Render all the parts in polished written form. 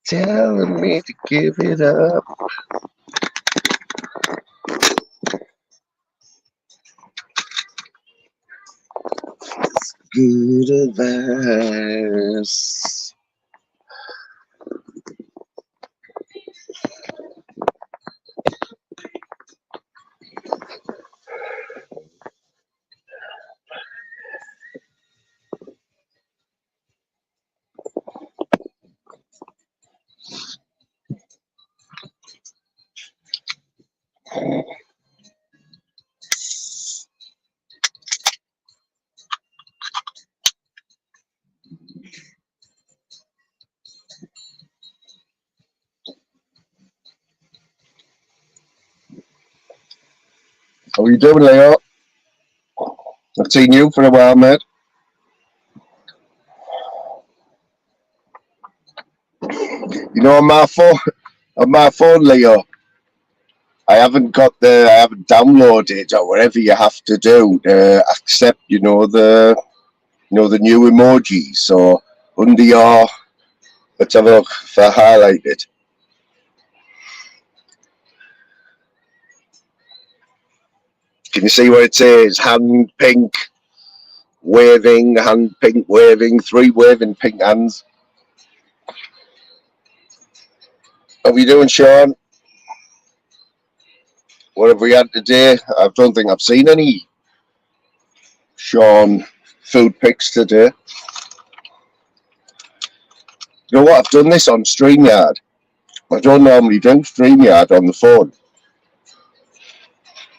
telling me to give it up. Good advice. How are you doing, Leo? I've seen you for a while, mate. You know, on my phone, Leo, I haven't downloaded or whatever you have to do to accept, the new emojis. So under your, let's have a look if I highlight it. Can you see what it says? Hand pink waving, three waving pink hands. How are you doing, Sean? What have we had today? I don't think I've seen any Sean food pics today. You know what? I've done this on StreamYard. I don't normally do StreamYard on the phone,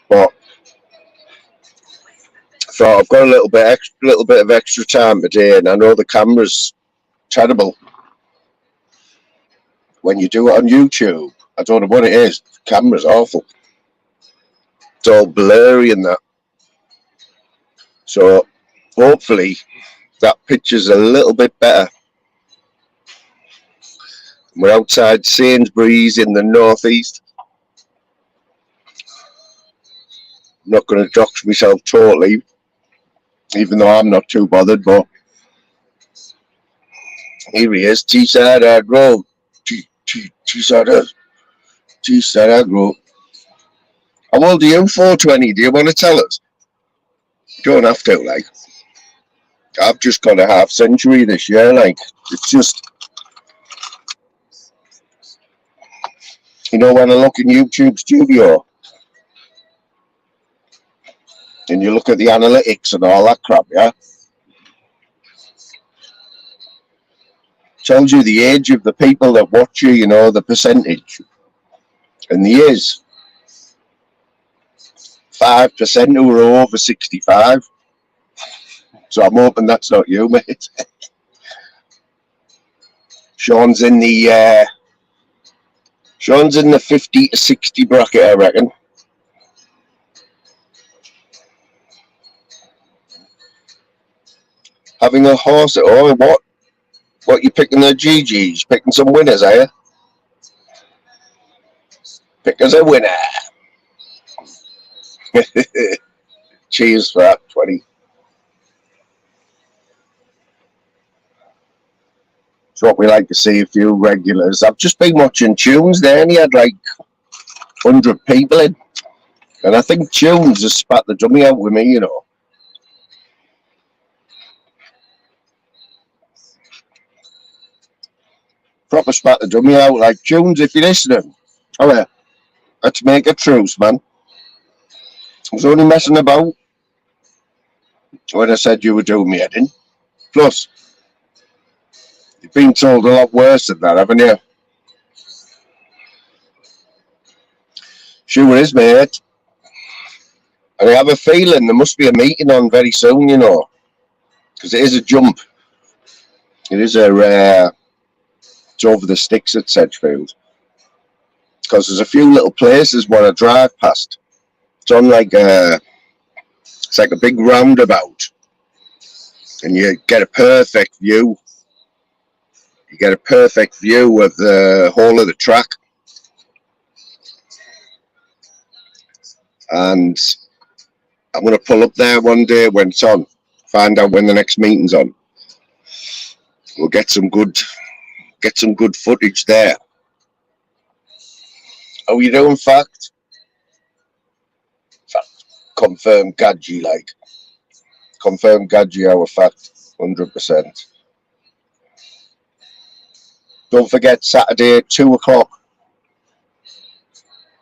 but so I've got a little bit of extra time today, and I know the camera's terrible when you do it on YouTube. I don't know what it is. The camera's awful. It's all blurry and that. So hopefully that picture's a little bit better. We're outside Sainsbury's in the northeast. I'm not going to dox myself totally, even though I'm not too bothered, but here he is, Teesside Road. Teesside Road. How old are you? 420. Do you want to tell us? You don't have to, like. I've just got a half century this year, like. It's just, you know, when I look in YouTube Studio and you look at the analytics and all that crap, yeah? Tells you the age of the people that watch you, you know, the percentage. And there is 5% who are over 65. So I'm hoping that's not you, mate. Sean's in the 50 to 60 bracket, I reckon. Having a horse at home, what? What, you picking the GGs? Picking some winners, are you? Pick us a winner. Cheers for that, 20. It's what we like to see, a few regulars. I've just been watching Tuesday and he had like 100 people in. And I think Tunes has spat the dummy out with me, you know. Proper spat the dummy out, like, Tunes, if you're listening. Oh yeah, let's make a truce, man. I was only messing about when I said you were doing me heading. Plus, you've been told a lot worse than that, haven't you? Sure is, mate. And I have a feeling there must be a meeting on very soon, you know. Because it is a jump. It is it's over the sticks at Sedgefield. Because there's a few little places where I drive past. It's on like it's like a big roundabout. And you get a perfect view. You get a perfect view of the whole of the track. And I'm going to pull up there one day when it's on. Find out when the next meeting's on. We'll get some good get some good footage there. How you doing, Fact? Confirm Gadji, like. Confirm Gadji, our Fact, 100%. Don't forget, Saturday, 2 o'clock.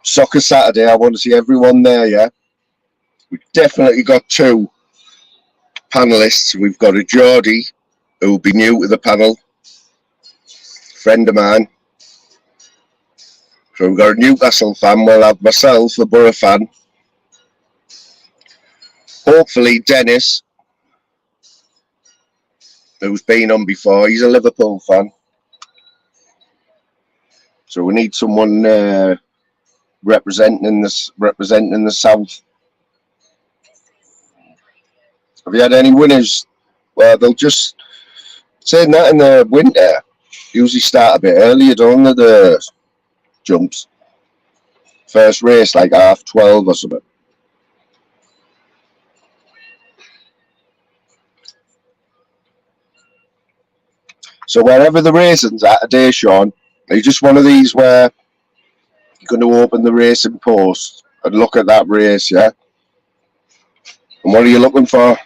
Soccer Saturday, I want to see everyone there, yeah? We've definitely got 2 panellists. We've got a Geordie, who will be new to the panel. Friend of mine. So we've got a Newcastle fan. We'll have myself, a Borough fan. Hopefully Dennis, who's been on before. He's a Liverpool fan. So we need someone representing the south. Have you had any winners? Well, they'll just saying that in the winter. Usually start a bit earlier, don't they? The jumps. First race like 12:30 or something. So wherever the racing's at today, Sean, are you just one of these where you're going to open the racing post and look at that race, yeah? And what are you looking for?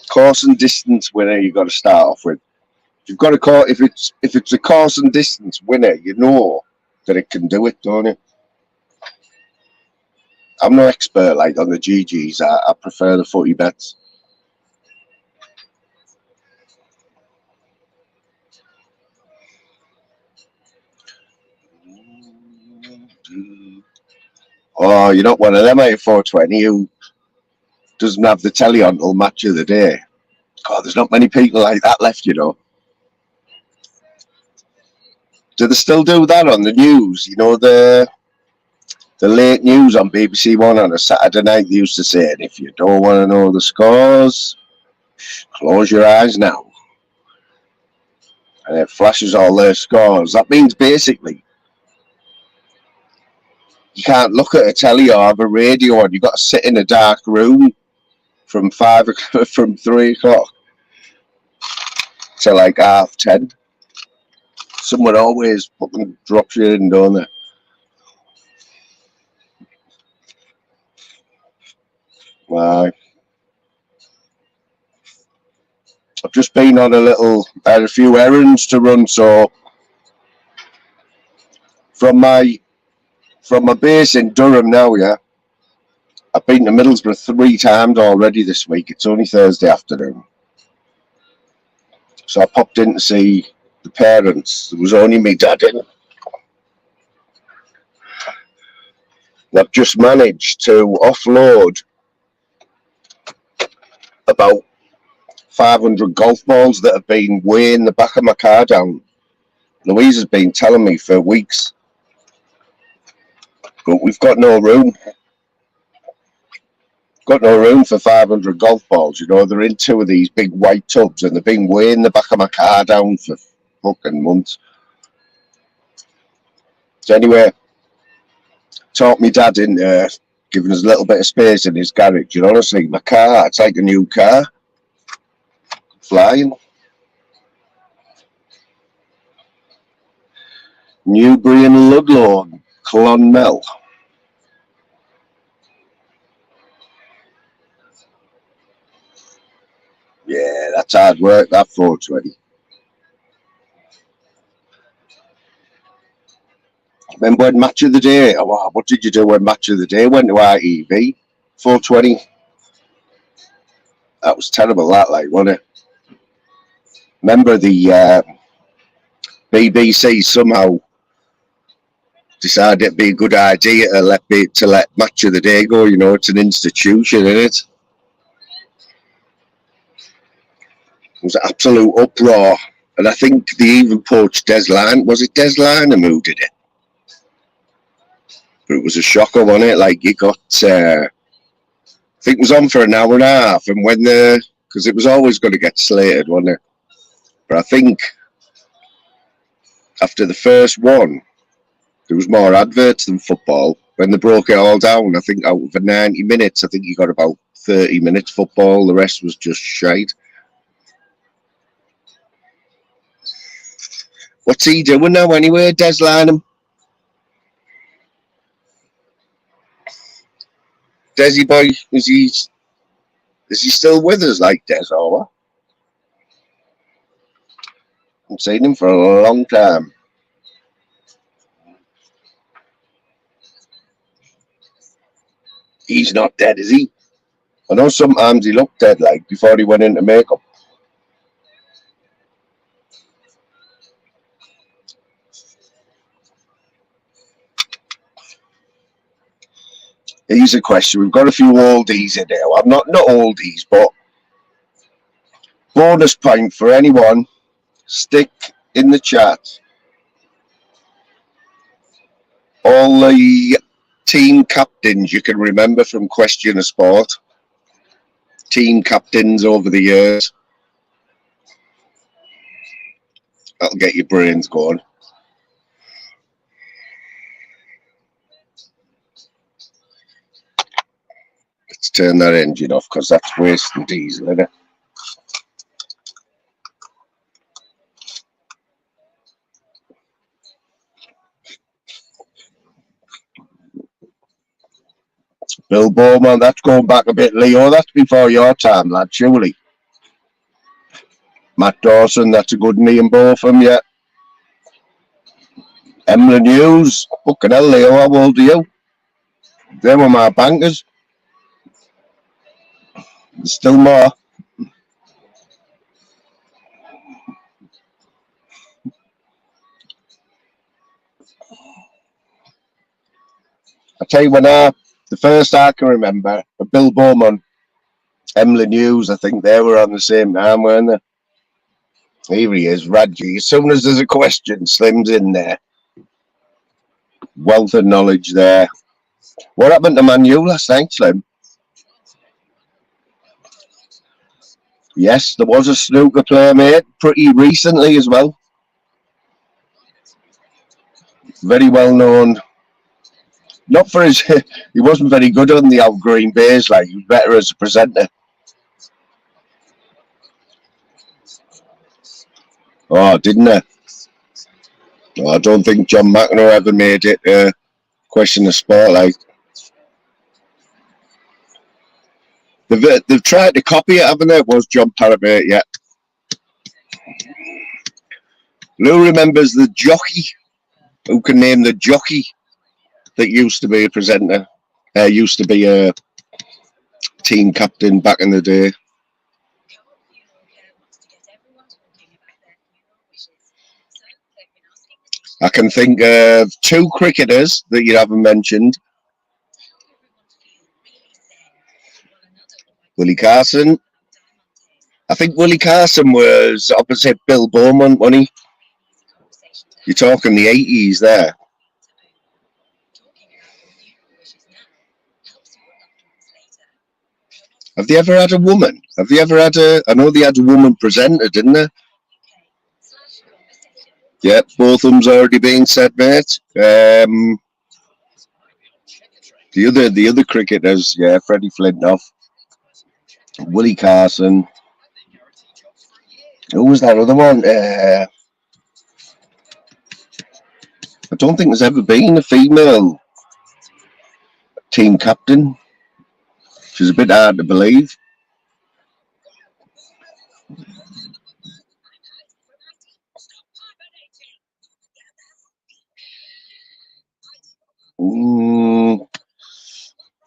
Course and distance winner you got to start off with. You've got to call if it's a course and distance winner, you know that it can do it, don't you? I'm no expert like on the GGs. I prefer the footy bets. Oh, you're not one of them, are you, 420, who doesn't have the telly on till match of the day. God, there's not many people like that left, you know. Do they still do that on the news? You know, the late news on BBC One on a Saturday night, they used to say, and if you don't want to know the scores, close your eyes now. And it flashes all their scores. That means basically you can't look at a telly or have a radio on. You've got to sit in a dark room from 3 o'clock to like 10:30. Someone always fucking drops you in, don't they? Right. I've just been on I had a few errands to run, so from my base in Durham now, yeah, I've been to Middlesbrough 3 times already this week. It's only Thursday afternoon. So I popped in to see the parents. There was only me dad in. And I've just managed to offload about 500 golf balls that have been weighing the back of my car down. Louise has been telling me for weeks. But we've got no room. Got no room for 500 golf balls, you know. They're in 2 of these big white tubs and they've been weighing the back of my car down for fucking months. So anyway, talked me dad into giving us a little bit of space in his garage. And honestly, my car, it's like a new car. Flying. Newbury and Ludlow, Clonmel. Yeah, that's hard work, that 420. Remember when Match of the Day, what did you do when Match of the Day went to ITV? 420. That was terrible, that, like, wasn't it? Remember the BBC somehow decided it'd be a good idea to let Match of the Day go, you know, it's an institution, isn't it? It was an absolute uproar. And I think they even poached Des Line. Was it Des Line who did it? But it was a shocker, wasn't it? Like, you got, I think it was on for an hour and a half. And because it was always going to get slated, wasn't it? But I think after the first one, there was more adverts than football. When they broke it all down, I think out of the 90 minutes, I think you got about 30 minutes football. The rest was just shite. What's he doing now anyway, Des Lynam? Desi boy, is he still with us like Des or what? I haven't seen him for a long time. He's not dead, is he? I know sometimes he looked dead, like, before he went into makeup. Here's a question. We've got a few oldies in there. Well, not oldies, but bonus point for anyone. Stick in the chat all the team captains you can remember from Question of Sport. Team captains over the years. That'll get your brains going. Let's turn that engine off because that's wasting diesel, isn't it? Bill Bowman, that's going back a bit, Leo. That's before your time, lad, surely. Matt Dawson, that's a good name, both of them, yeah. Emlyn Hughes, fucking hell, Leo, how old are you? They were my bankers. There's still more. I tell you, the first I can remember, Bill Bowman, Emlyn Hughes, I think they were on the same time, weren't they? Here he is, Radji. As soon as there's a question, Slim's in there. Wealth of knowledge there. What happened to Man U last night, Slim? Yes, there was a snooker player, mate, pretty recently as well. Very well known. Not for his... he wasn't very good on the old Green Bays, like, he was better as a presenter. Oh, didn't he? Oh, I don't think John McEnroe ever made it Question of Sport, like. They've tried to copy it, haven't they? It was John Parrott, yeah. Lou remembers the jockey. Who can name the jockey that used to be a presenter? Used to be a team captain back in the day. I can think of two cricketers that you haven't mentioned. Willie Carson. I think Willie Carson was opposite Bill Bowman, wasn't he? You're talking the 80s there. Have they ever had a woman? Have they ever had I know they had a woman presenter, didn't they? Yeah, both of them's already been said, mate. The other cricketers, yeah, Freddie Flintoff, Willie Carson. Who was that other one? I don't think there's ever been a female team captain. Which is a bit hard to believe.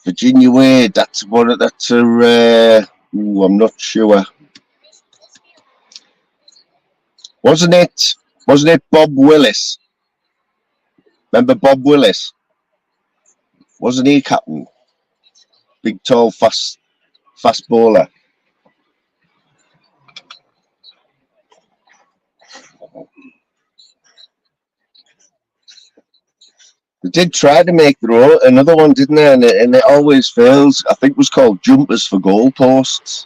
Virginia Wade, that's her. I'm not sure. Wasn't it Bob Willis? Remember Bob Willis? Wasn't he captain? Big, tall, fast bowler. They did try to make another one, didn't they? And it always fails. I think it was called Jumpers for Goalposts.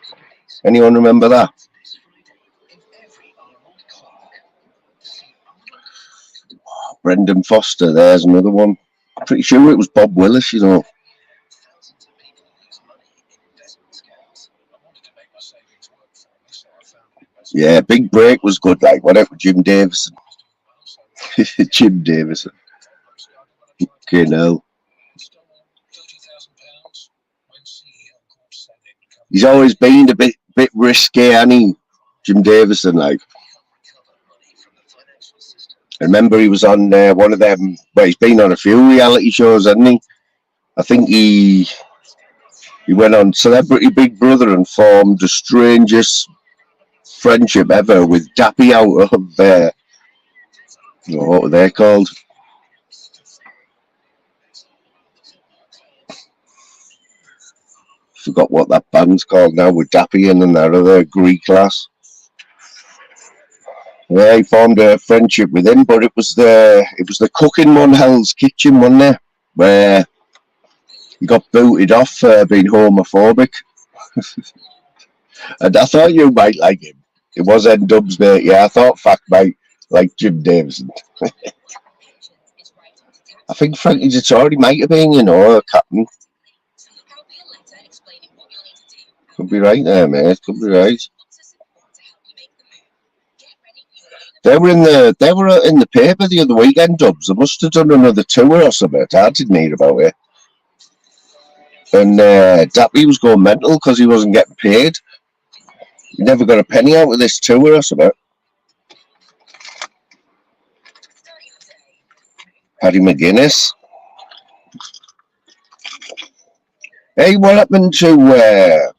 Anyone remember that? Brendan Foster, there's another one. I'm pretty sure it was Bob Willis, you know. Yeah, Big Break was good, like whatever, Jim Davison. Jim Davison. Okay, no. He's always been a bit risky, hasn't he? Jim Davison, like. I remember he was on one of them. Well, he's been on a few reality shows, hasn't he? I think he went on Celebrity Big Brother and formed the strangest friendship ever with Dappy out of what were they called? Forgot what that band's called now with Dappy in and that other Greek class. Yeah, he formed a friendship with him, but it was the cooking one, Hell's Kitchen, wasn't it? Where he got booted off for being homophobic. And I thought you might like him. It was N Dubs, mate. Yeah, I thought Fact might like Jim Davison. I think Frankie Dettori might have been, a captain. Could be right there, mate. Could be right. They were in the paper the other weekend, Dubs. They must have done another tour or something. I didn't hear about it. And Dappy was going mental because he wasn't getting paid. He never got a penny out of this tour or something. Paddy McGuinness. Hey, what happened to...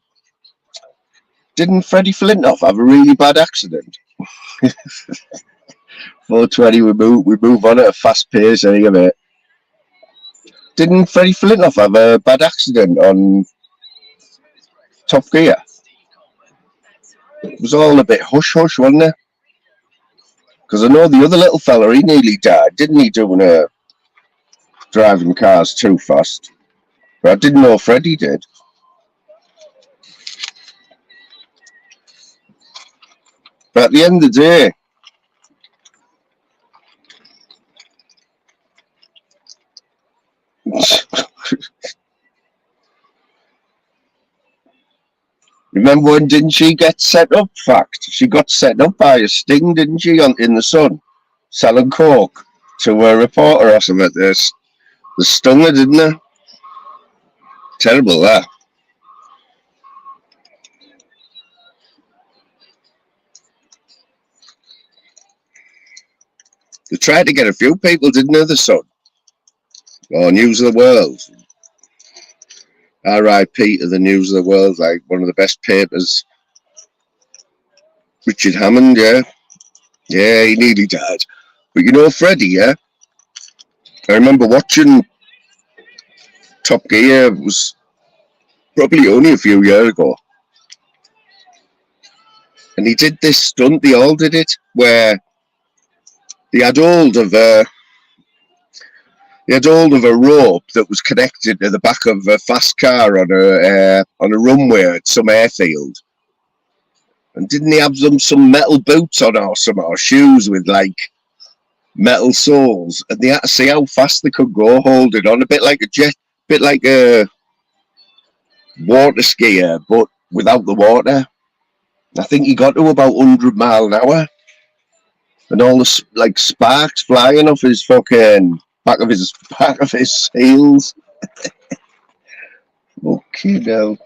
didn't Freddie Flintoff have a really bad accident? 4:20, we move on at a fast pace anyway. Didn't Freddie Flintoff have a bad accident on Top Gear? It was all a bit hush-hush, wasn't it? Because I know the other little fella, he nearly died, didn't he, doing driving cars too fast? But I didn't know Freddie did. But at the end of the day, remember when didn't she get set up? Fact, she got set up by a sting, didn't she, in the Sun, selling coke to a reporter or something. The stung her, didn't they? Terrible that. They tried to get a few people, didn't they? The Sun or News of the World. R.I.P. to the News of the World, like one of the best papers. Richard Hammond, yeah. Yeah, he nearly died. But Freddie, yeah? I remember watching Top Gear. It was probably only a few years ago. And he did this stunt, they all did it, where they had hold of a rope that was connected to the back of a fast car on a runway at some airfield. And didn't he have some metal boots on or shoes with like metal soles? And they had to see how fast they could go holding on, a bit like a water skier, but without the water. I think he got to about 100 miles an hour. And all the like sparks flying off his fucking back of his heels. Okay, now.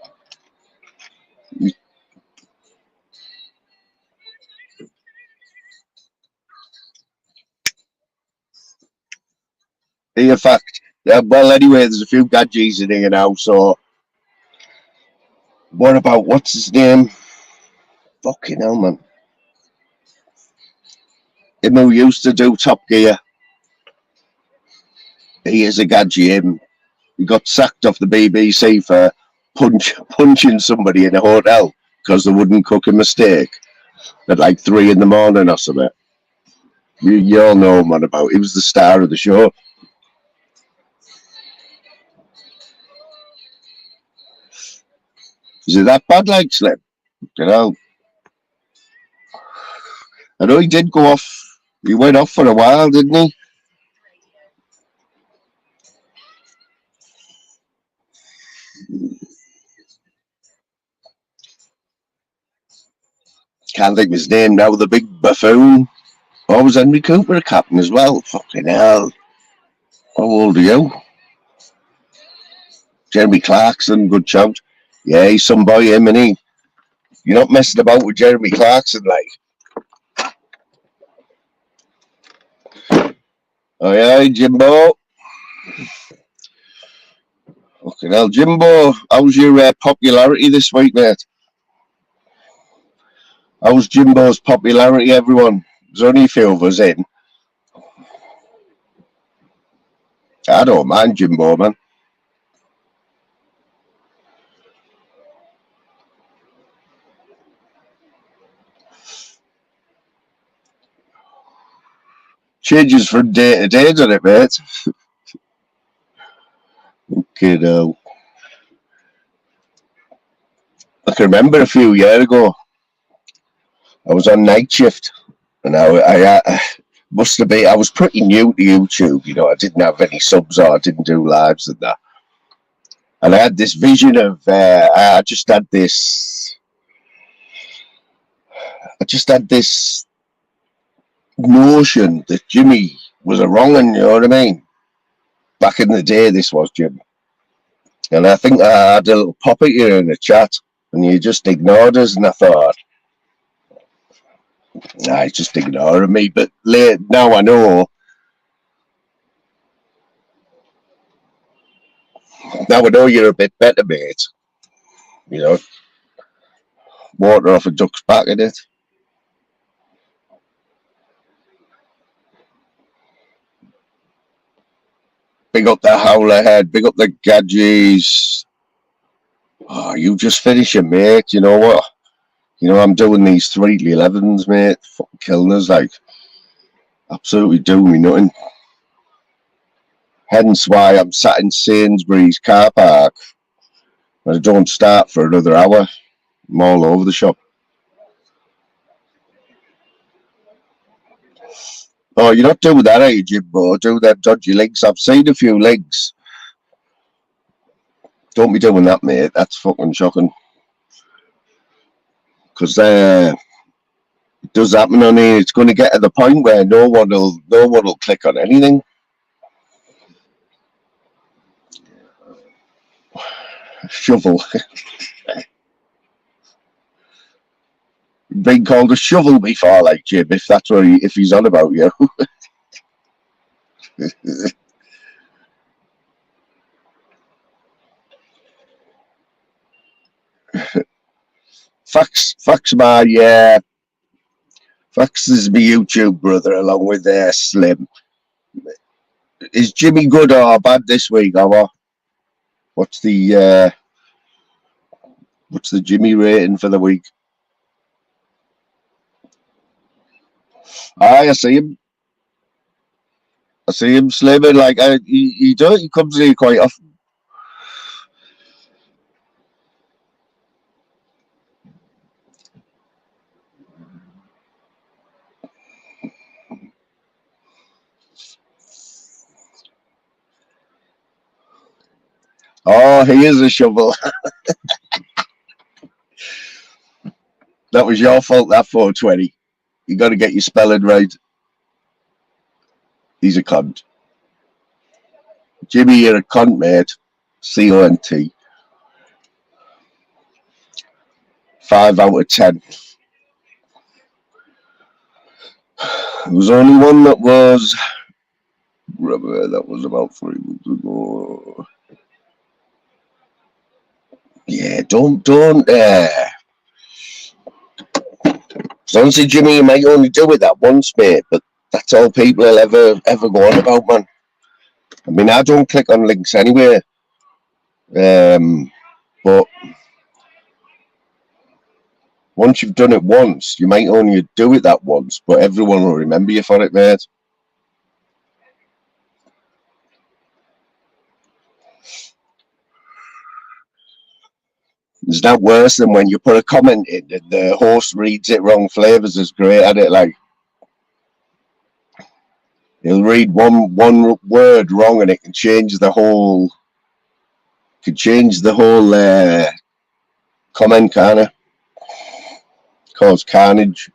In fact, well, anyway, there's a few gadgets in here now. So, what about what's his name? Fucking hell, man. Him who used to do Top Gear. He is a gadget. He got sacked off the BBC for punching somebody in a hotel because they wouldn't cook a steak at like 3 in the morning or something. You all know man about. He was the star of the show. Is it that bad, like Slim? I know he did go off. He went off for a while, didn't he? Can't think of his name now. The big buffoon. Oh, was Henry Cooper a captain as well? Fucking hell. How old are you? Jeremy Clarkson, good shout. Yeah, he's some boy, him, and he. You're not messing about with Jeremy Clarkson, like. Oh, yeah, Jimbo. Fucking hell, Jimbo. How's your popularity this week, mate? How's Jimbo's popularity, everyone? There's only a few of us in. I don't mind Jimbo, man. Changes from day to day, doesn't it, mate? Okay, no. I can remember a few years ago, I was on night shift, and I must have been, I was pretty new to YouTube, you know, I didn't have any subs or I didn't do lives and that. And I had this vision of, I just had this notion that Jimmy was a wrong one, you know what I mean? Back in the day, this was Jim. And I think I had a little pop at you in the chat, and you just ignored us, and I thought, nah, he's just ignoring me. But now I know. Now I know you're a bit better, mate. You know, water off a duck's back in it. Big up the Howler Head, big up the Gadgies. Oh, you just finishing, mate. You know what? You know, I'm doing these 3 to 11s, mate. Fucking killing us, like. Absolutely doing me nothing. Hence why I'm sat in Sainsbury's car park. And I don't start for another hour. I'm all over the shop. Oh, you're not doing that, are you, Jimbo? Do them dodgy links. I've seen a few links. Don't be doing that, mate. That's fucking shocking. Because it does happen on here. It's going to get to the point where no one will click on anything. Shovel. Being called a shovel before, like Jim, if that's what if he's on about you. Fax Fax is my YouTube brother along with Slim. Is Jimmy good or bad this week, or what? What's the Jimmy rating for the week? I see him. I see him slimming. Like he does. He comes here quite often. Oh, he is a shovel. That was your fault. That 420. You got to get your spelling right. He's a cunt. Jimmy, you're a cunt, mate. CONT. 5 out of 10. There was only one that was. That was about 3 weeks ago. Yeah, don't. Honestly, Jimmy, you might only do it that once, mate, but that's all people will ever go on about, man. I mean, I don't click on links anyway. But once you've done it once, you might only do it that once, but everyone will remember you for it, mate. It's not worse than when you put a comment in and the host reads it wrong. Flavors is great at it. Like, he'll read one word wrong and it can change the whole. Comment, can't it? Cause carnage.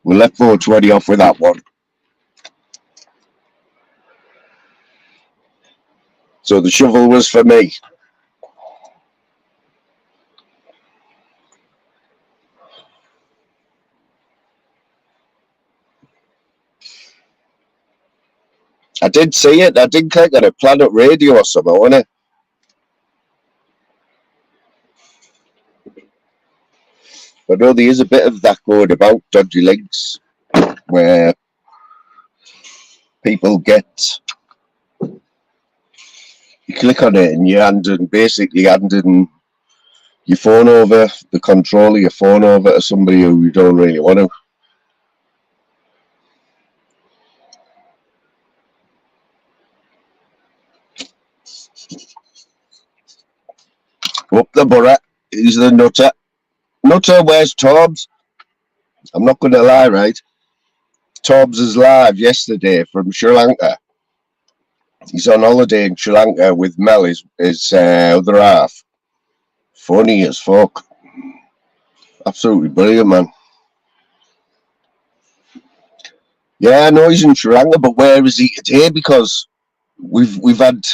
We'll let 420 off with that one. So the shovel was for me. I did see it. I did click on it. Planet Radio or something, wasn't it? But no, there is a bit of that going about, dodgy links, where people get, you click on it and you're basically handing your phone over, the control of your phone over to somebody who you don't really want to. Up the borough, he's the nutter. Nutter, where's Tobbs? I'm not going to lie, right? Tobbs is live yesterday from Sri Lanka. He's on holiday in Sri Lanka with Mel, his other half. Funny as fuck. Absolutely brilliant, man. Yeah, I know he's in Sri Lanka, but where is he today? Because we've had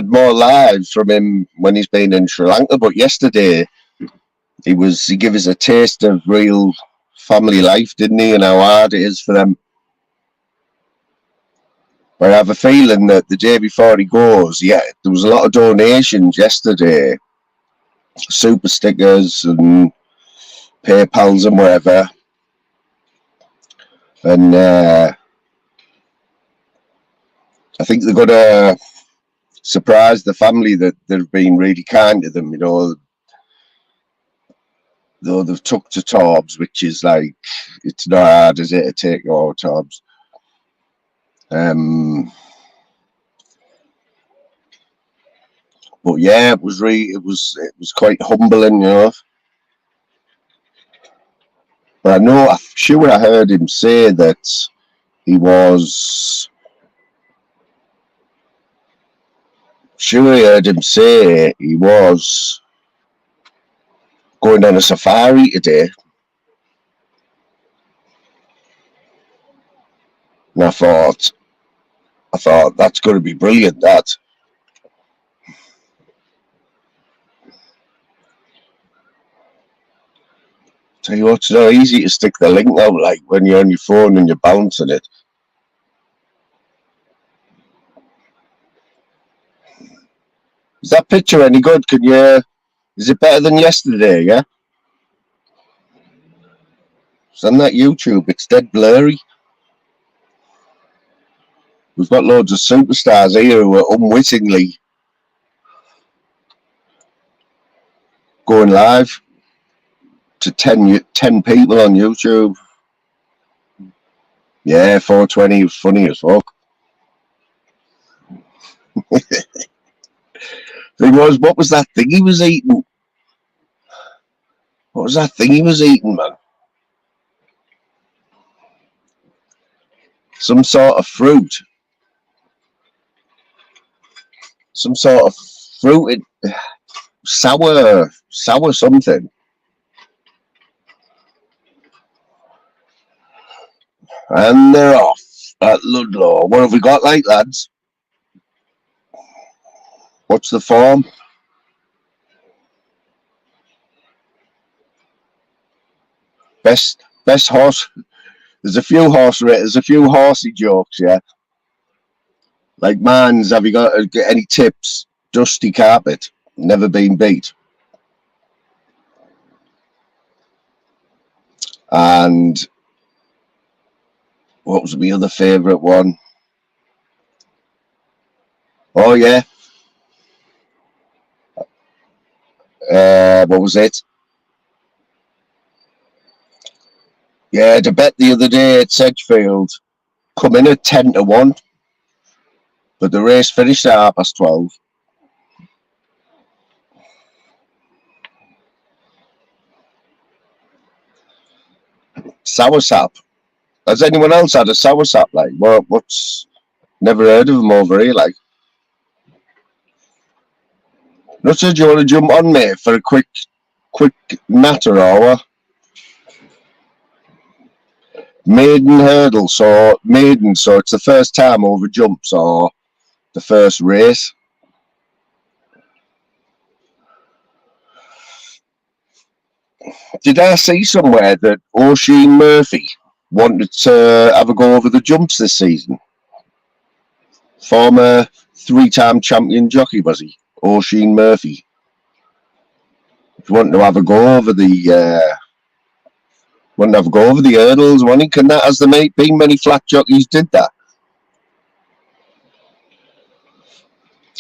more lives from him when he's been in Sri Lanka. But yesterday he gave us a taste of real family life, didn't he? And how hard it is for them. But I have a feeling that the day before he goes, there was a lot of donations yesterday, super stickers and PayPals and whatever. And I think they're going to surprise the family that they've been really kind to them, though they've took to Tobbs, which is like, it's not hard, is it, to take all Tobbs. But yeah, it was quite humbling, But I'm sure I heard him say that he was. Sure, I heard him say he was going on a safari today. And I thought that's going to be brilliant, that. Tell you what, it's not easy to stick the link out, like when you're on your phone and you're bouncing it. Is that picture any good? Is it better than yesterday, yeah? It's on that YouTube, it's dead blurry. We've got loads of superstars here who are unwittingly going live to 10 people on YouTube. Yeah, 420 was funny as fuck. What was that thing he was eating? What was that thing he was eating, man? Some sort of fruit. Some sort of fruit. Sour something. And they're off at Ludlow. What have we got, like, lads? What's the form? Best horse. There's a few horsey jokes, yeah. Like, man's, have you got any tips? Dusty carpet, never been beat. And what was my other favourite one? Oh, yeah. What was it? Yeah, the bet the other day at Sedgefield come in at 10-1, but the race finished at 12:30. Soursap. Has anyone else had a soursap? Like, what's never heard of them over here? Like, not sure. Do you want to jump on, mate, for a quick natter or what? Maiden hurdle, so maiden, so it's the first time over jumps or the first race. Did I see somewhere that Oisin Murphy wanted to have a go over the jumps this season? Former three-time champion jockey, was he? Oisin Murphy. He wanted to have a go over the hurdles, wasn't he? Can that, has there been many flat jockeys did that?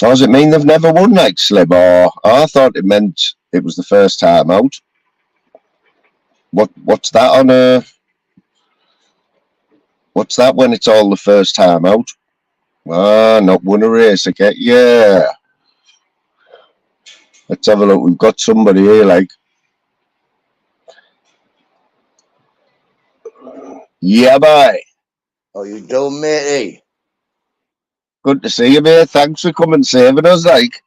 Or does it mean they've never won like Slib? Or I thought it meant it was the first time out. What's that on a? What's that when it's all the first time out? Ah, not won a race again. Yeah. Let's have a look. We've got somebody here, like. Yeah, boy. How you doing, matey? Good to see you, mate. Thanks for coming saving us, like.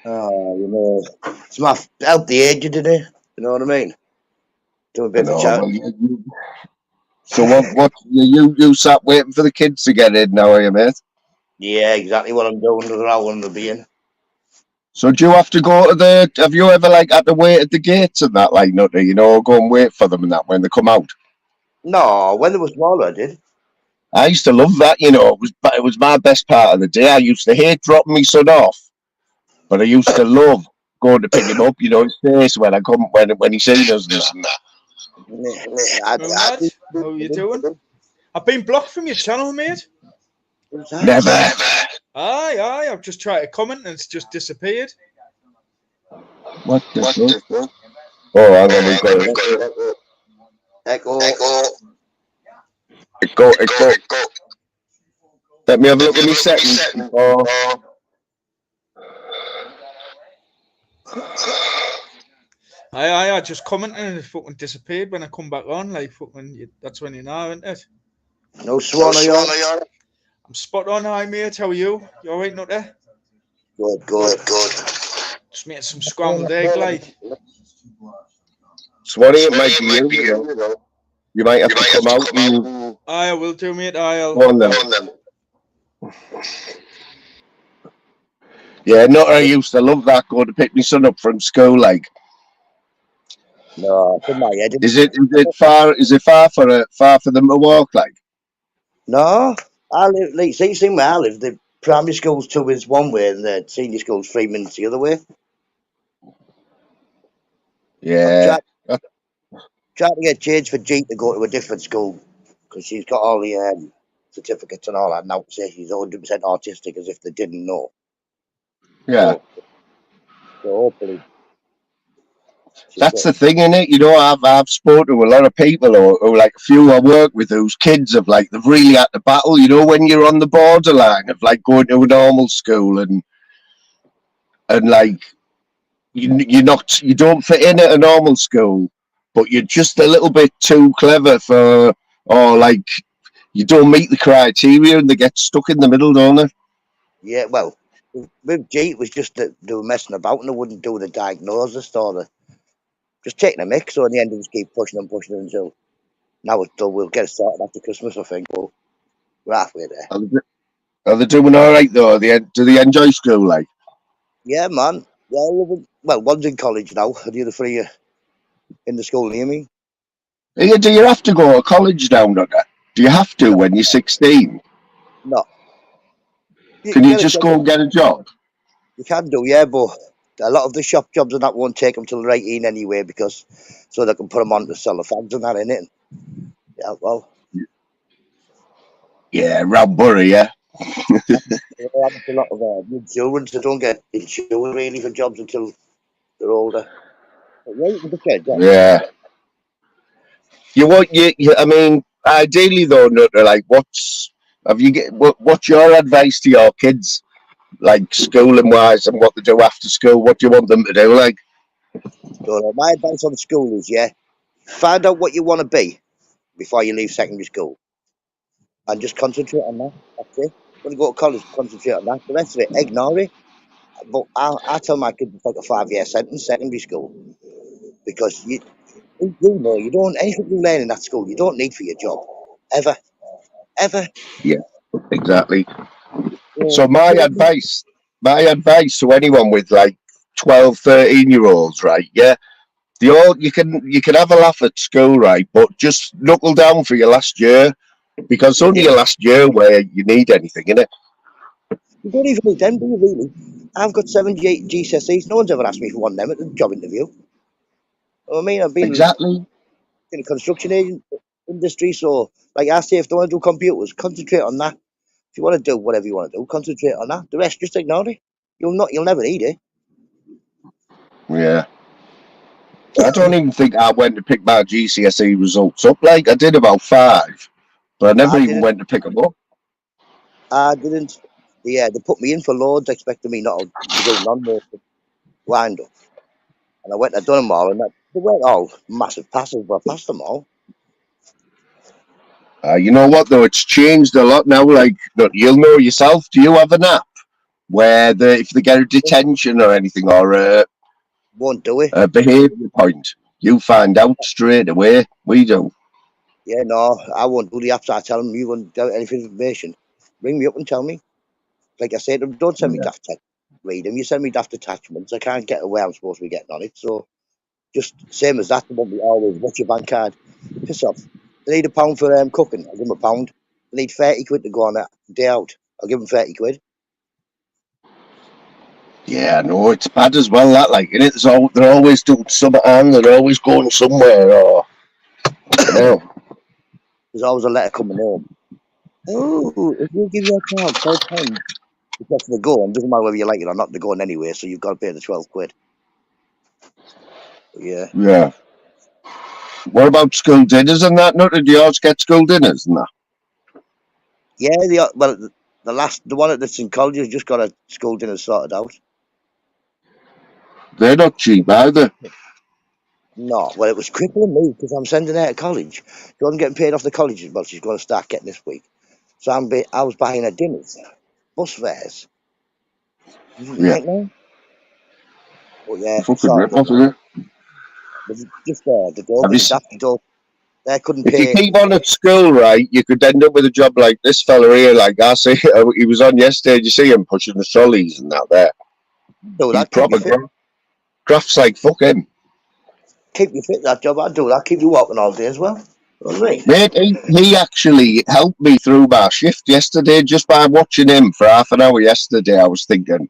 Oh, it's my help the aged, did it? You know what I mean? Do a bit of a chat. So what? You sat waiting for the kids to get in now, are you, mate? Yeah, exactly what I'm doing. They're out on the being. So do you have to go to the? Have you ever like had to wait at the gates and that, like, not go and wait for them and that when they come out? No, when they were smaller, I did. I used to love that, It was my best part of the day. I used to hate dropping my son off, but I used to love going to pick him up. His face when I come when he seen us and that. Lad, how you doing? I've been blocked from your channel, mate. Never. Aye, I've just tried to comment and it's just disappeared. What the fuck? Oh, hang on, we've got it. Echo. Echo. Let me have a look at my settings. I just commented and it fucking disappeared when I come back on. Like, fucking, that's when you know, isn't it? No swan are you? I'm spot on, hi, mate. How are you? You alright, not there? Good. Just made some scrambled egg, like. Swanee, it might be you. You might have to come out and... I will do, mate. I'll... Go on then. Yeah, I used to love that, going to pick my son up from school, like. No, in my head. Is it far? Is it far for them to walk, like? No, I live. Like, see where I live. The primary school's 2 minutes one way, and the senior school's 3 minutes the other way. Yeah. I'm trying to get changed for G to go to a different school because she's got all the certificates and all that. Now say she's 100% autistic, as if they didn't know. Yeah. So hopefully. That's the thing, innit? I've spoken to a lot of people who like a few I work with whose kids have like they've really had to battle. When you're on the borderline of like going to a normal school and like you don't fit in at a normal school, but you're just a little bit too clever or like you don't meet the criteria and they get stuck in the middle, don't they? Yeah, well, with G, it was just that they were messing about and they wouldn't do the diagnosis or just taking a mix. So in the end, they just keep pushing until now we'll get it sorted after Christmas, I think. But we're halfway there. Are they doing all right though? Do they enjoy school, like? Yeah, man. Well, one's in college now, and the other 3 are in the school near me. Do you have to go to college now, do you have to when you're 16? No. Can you just go and get a job? You can do, yeah, but a lot of the shop jobs and that won't take them till they're 18 anyway, because so they can put them on to sell the fags and that in it. Yeah, well. Yeah, round Bury, yeah. There's a lot of new children that don't get insured really for jobs until they're older. But yeah, you can just get a job. Yeah. I mean, ideally though, Nutter, like, what's your advice to your kids, like schooling wise, and what they do after school? What do you want them to do, like? So my advice on school is, find out what you want to be before you leave secondary school, and just concentrate on that. That's it. When you go to college, concentrate on that. The rest of it, ignore it. But I tell my kids it's like a 5-year sentence, secondary school, because You know, you don't, anything you learn in that school, you don't need for your job. Ever. Ever. Yeah, exactly. So, So my advice to anyone with like 12, 13-year-olds, right? Yeah, you can have a laugh at school, right? But just knuckle down for your last year because it's only yeah. your last year where you need anything, innit? You don't even need them, do you really? I've got 78 GCSEs. No one's ever asked me for one of them at the job interview. I mean, I've been Exactly. in the construction industry, so like I say, if they want to do computers, concentrate on that. If you want to do whatever you want to do, concentrate on that. The rest, just ignore it. You'll never need it. Yeah. I don't even think I went to pick my GCSE results up. Like I did about 5, but I never I even didn't. went to pick them up. I didn't. Yeah, they put me in for loads, expecting me not to be doing none more wind up. And I went and done them all, and they weren't all massive passes, but I passed them all. You know what though? It's changed a lot now. Like you'll know yourself. Do you have an app where if they get a detention or anything or Won't do it. a behaviour point, you find out straight away? We do. Yeah, no, I won't do the apps. I tell them you won't get any information. Ring me up and tell me. Like I said, don't send me Yeah. daft text. Read them. You send me daft attachments. I can't get away. I'm supposed to be getting on it. So just same as that. They want me always. What's your bank card? Piss off. They need £1 for cooking. I'll give them £1. They need 30 quid to go on a day out. I'll give them 30 quid. Yeah, no, it's bad as well. That like, and it's all they're always doing something on. They're always going somewhere. Or no, There's always a letter coming home. Oh, if you give your child £12, because they go, and doesn't matter whether you like it or not, they're going anyway. So you've got to pay the 12 quid. But yeah. yeah. What about school dinners and that? Not did yours get school dinners and that? Yeah, the one that's in college has just got a school dinner sorted out. They're not cheap either. No, well, it was crippling me because I'm sending her to college. She wasn't getting paid off the college as well. She's going to start getting this week. So I was buying her dinners, bus fares. It was a Yeah, nightmare. But yeah, fucking sorted rip it off, now. isn't it? But it's just the dog Have you? and the daft dog. They couldn't If you pay. keep on at school, right, you could end up with a job like this fella here. Like I see, he was on yesterday. Did you see him pushing the trolleys and that? There, Do he's that. Keep you proper fit. grafts like fuck him, Keep you fit. That job. I'd do that. Keep you walking all day as well. Right. mate. He actually helped me through my shift yesterday just by watching him for half an hour yesterday. I was thinking,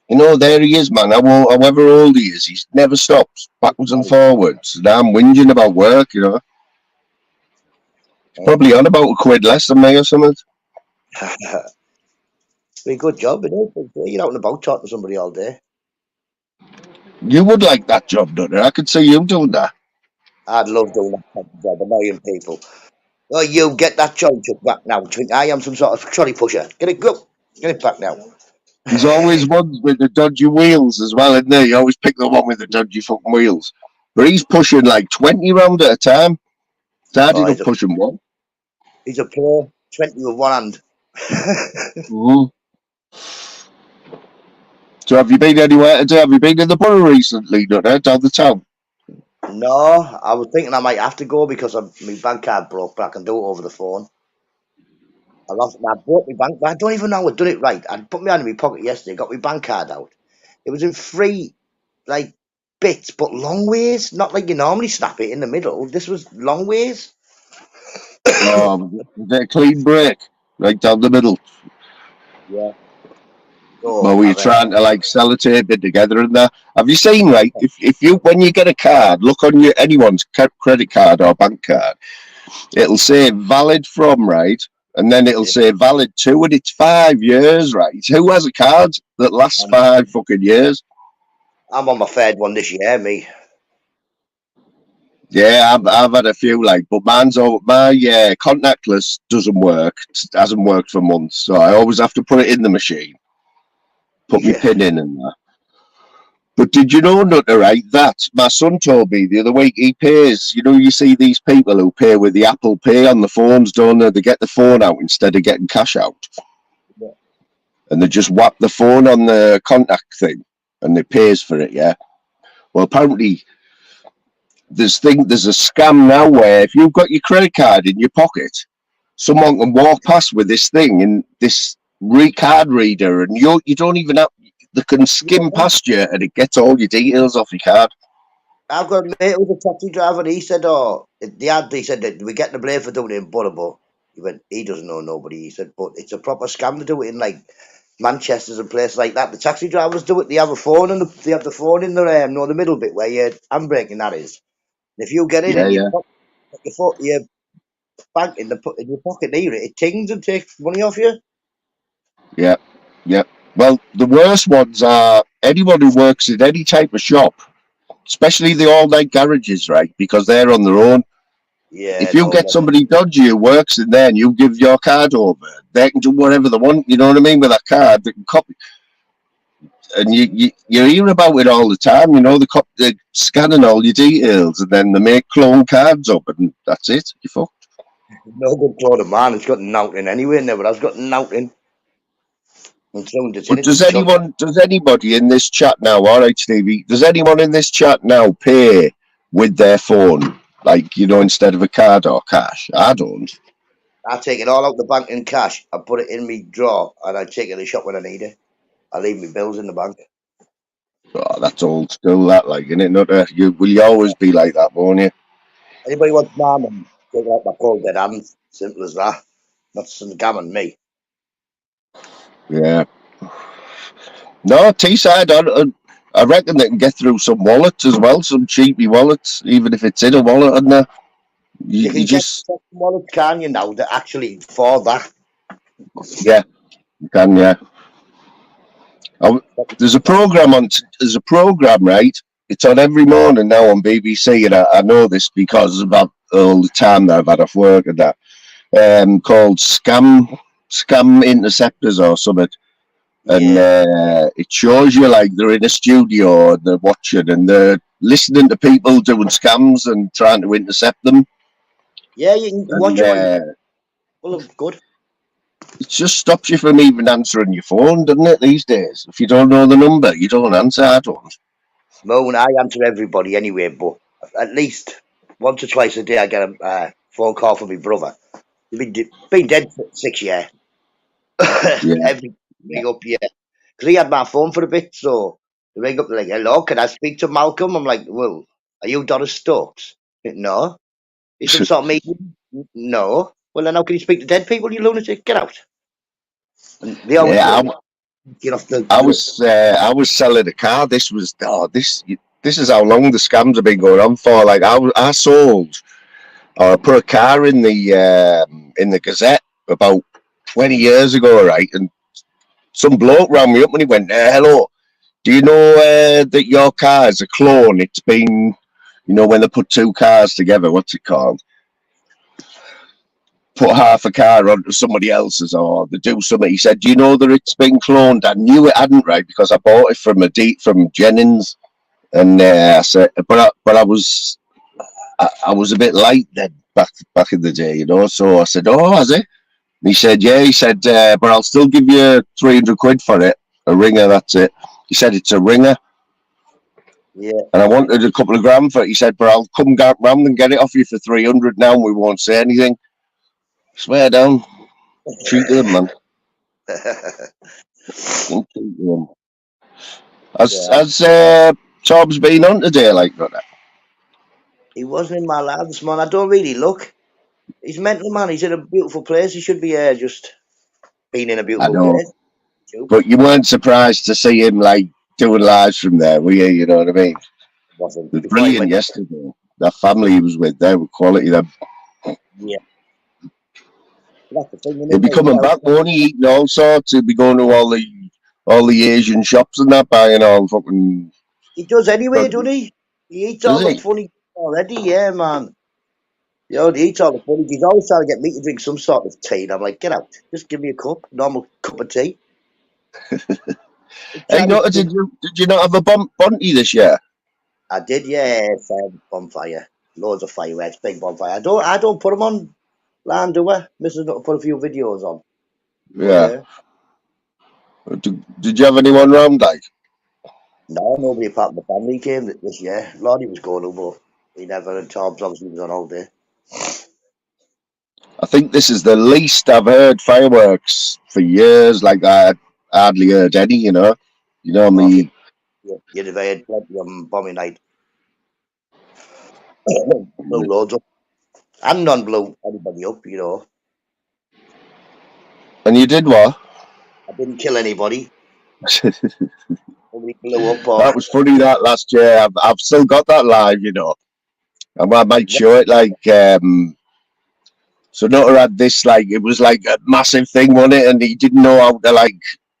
there he is, man. However old he is, he never stops backwards and forwards. And I'm whinging about work. Probably on about £1 less than me or something. Be a good job, isn't it? You're out and about talking to somebody all day. You would like that job, don't you? I could see you doing that. I'd love doing that type of job, annoying people. Oh, you get that trolley truck back now. Think I am some sort of trolley pusher. Get it, go. Get it back now. There's always ones with the dodgy wheels as well, isn't there? You always pick the one with the dodgy fucking wheels. But he's pushing like 20 round at a time. Started Oh, up pushing one. he's a pro. 20 with one hand. Mm-hmm. So have you been anywhere today? Have you been in the borough recently, down the town? No, I was thinking I might have to go because my bank card broke, but I can do it over the phone. I bought my bank, but I don't even know I've done it right. I put my hand in my pocket yesterday, got my bank card out. It was in 3, like, bits, but long ways. Not like you normally snap it in the middle. This was long ways. Was it a clean break? Right down the middle. Yeah. Well, So were you trying to like sellotape it together and that? Have you seen like if you when you get a card, look on anyone's credit card or bank card, it'll say valid from, right, and then it'll say valid to, and it's 5 years, right? Who has a card that lasts 5 fucking years? I'm on my third one this year, me. Yeah, I've had a few like, but my contactless doesn't work. It hasn't worked for months, so I always have to put it in the machine, put my Yeah. pin in and that. But did you know, Nutter, right, that my son told me the other week he pays, you see these people who pay with the Apple Pay on the phones, don't they? They get the phone out instead of getting cash out. Yeah. And they just whap the phone on the contact thing and it pays for it, yeah? Well, apparently there's a scam now where if you've got your credit card in your pocket, someone can walk past with this thing and this card reader, and you don't even have. They can skim Yeah. past you, and it gets all your details off your card. I've got a mate who's a taxi driver, and he said, "Oh, he said that we get the blame for doing it in Butterbur." He went, "He doesn't know nobody." He said, "But it's a proper scam to do it in like Manchester's and places like that. The taxi drivers do it. They have a phone and they have the phone in the the middle bit where your handbrake and that is. And if you get in Yeah, and you yeah, put your bank in your pocket near it, it tings and takes money off you." yeah, yeah. Well, the worst ones are anyone who works in any type of shop, especially the all-night garages, right? Because they're on their own. Yeah, If you no, get somebody dodgy who works in there and you give your card over, they can do whatever they want. You know what I mean? With that card, they can copy. And you hear about it all the time. You know, they're scanning all your details, and then they make clone cards up, and that's it. You fucked. no good clone of mine. It's got nothing anyway. Never has got nothing. And soon it's in But it. Chuck. does anybody in this chat now? All right, Stevie. Does anyone in this chat now pay with their phone, like instead of a card or cash? I don't. I take it all out the bank in cash. I put it in my drawer, and I take it to the shop when I need it. I leave my bills in the bank. Oh, that's old school. That like, innit? Not will you always be like that, won't you? Anybody wants mine, and take it out my cold dead hands. Simple as that. That's some gammon, me. Yeah. No, T-side. I reckon they can get through some wallets as well, some cheapy wallets, even if it's in a wallet. And You you can get just wallets, can you now? That actually for that. yeah, you can yeah. There's a program right. It's on every morning now on BBC, and I know this because of all the time that I've had off work and that. Called Scam Interceptors or something. And Yeah, it shows you like they're in a studio and they're watching and they're listening to people doing scams and trying to intercept them. yeah. You can And watch them on. Well, good. it just stops you from even answering your phone, doesn't it? These days, if you don't know the number, you don't answer. I don't. Moan, I answer everybody anyway, but at least once or twice a day I get a phone call from my brother. He's been dead for 6 years. Yeah, Every ring up, yeah. Because he had my phone for a bit, so they ring up, they're like, "Hello, can I speak to Malcolm?" I'm like, "Well, are you Doris Stokes?" "No." "Is some sort of meeting?" "No." "Well, then how can you speak to dead people, you lunatic? Get out." And they always yeah. ring me. Get off the. I was selling a car. This is how long the scams have been going on for. Like I sold or put a car in the Gazette about 20 years ago, right? And some bloke rang me up and he went, "Hello, do you know that your car is a clone? It's been, when they put two cars together, what's it called? Put half a car onto somebody else's or they do something." He said, "Do you know that it's been cloned?" I knew it hadn't, right? Because I bought it from Jennings. And I said, but I was a bit light then back in the day, So I said, "Oh, has it?" And he said, "Yeah." He said, "But I'll still give you 300 quid for it. A ringer, that's it." He said, "It's a ringer." Yeah. And I wanted a couple of grand for it. He said, "But I'll come round and get it off you for 300 now, and we won't say anything." Swear down, treat them, man. Treat them. Yeah. Has Tom's been on today, like that? He wasn't in my lab this morning. I don't really look. He's mental, man. He's in a beautiful place. He should be just being in a I beautiful know, place. Too. but you weren't surprised to see him like doing lives from there, were you? You know what I mean? Wasn't It was before he brilliant went. yesterday. That family he was with, they were quality. Yeah, that's the thing. He'll be As coming well. back, won't he? Eating all sorts. He'll be going to all the Asian shops and that, buying all fucking. He does anyway, doesn't he? He eats Does all the he? funny already. Yeah, man. He eats all the funny. He's always trying to get me to drink some sort of tea, and I'm like, get out. Just give me a normal cup of tea. He's Hey, trying no, to drink. did you not have a Bunty this year? I did, yeah. Bonfire, loads of fireworks, big bonfire. I don't put them on land, do I? Mrs. Not put a few videos on, but Yeah. yeah. Did you have anyone round like? No, nobody apart from the family came this year. Lordy was going over. He never, and Tom's obviously was on all day. I think this is the least I've heard fireworks for years. Like I hardly heard any. You Oh, normally. you'd have had plenty on bombing night. Blew loads up. And none blew anybody up, you know. And you did what? I didn't kill anybody. Nobody blew up or That was funny that last year. I've still got that live. I might show it so Nutter had this it was like a massive thing, wasn't it? And he didn't know how to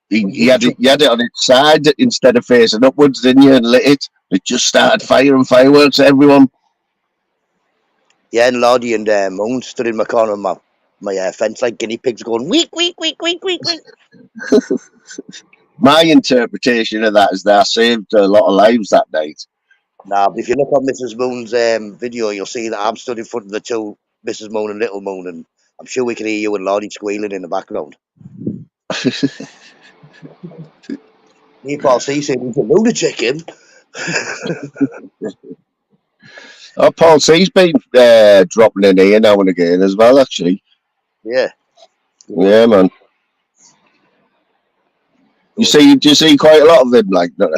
he had it on its side instead of facing upwards, didn't you? And lit it. It just started firing fireworks at everyone. yeah, and Lottie and Moon stood in my corner of my fence like guinea pigs going week, week, week, week, week, week. My interpretation of that is that I saved a lot of lives that night. Now, but if you look on Mrs. Moon's video, you'll see that I'm stood in front of the two, Mrs. Moon and Little Moon, and I'm sure we can hear you and Lottie squealing in the background. Me and Paul C saying he's a lunatic, him. Oh, Paul C's been dropping in here now and again as well, actually. Yeah. Yeah, man. Do you see quite a lot of them, Nutter?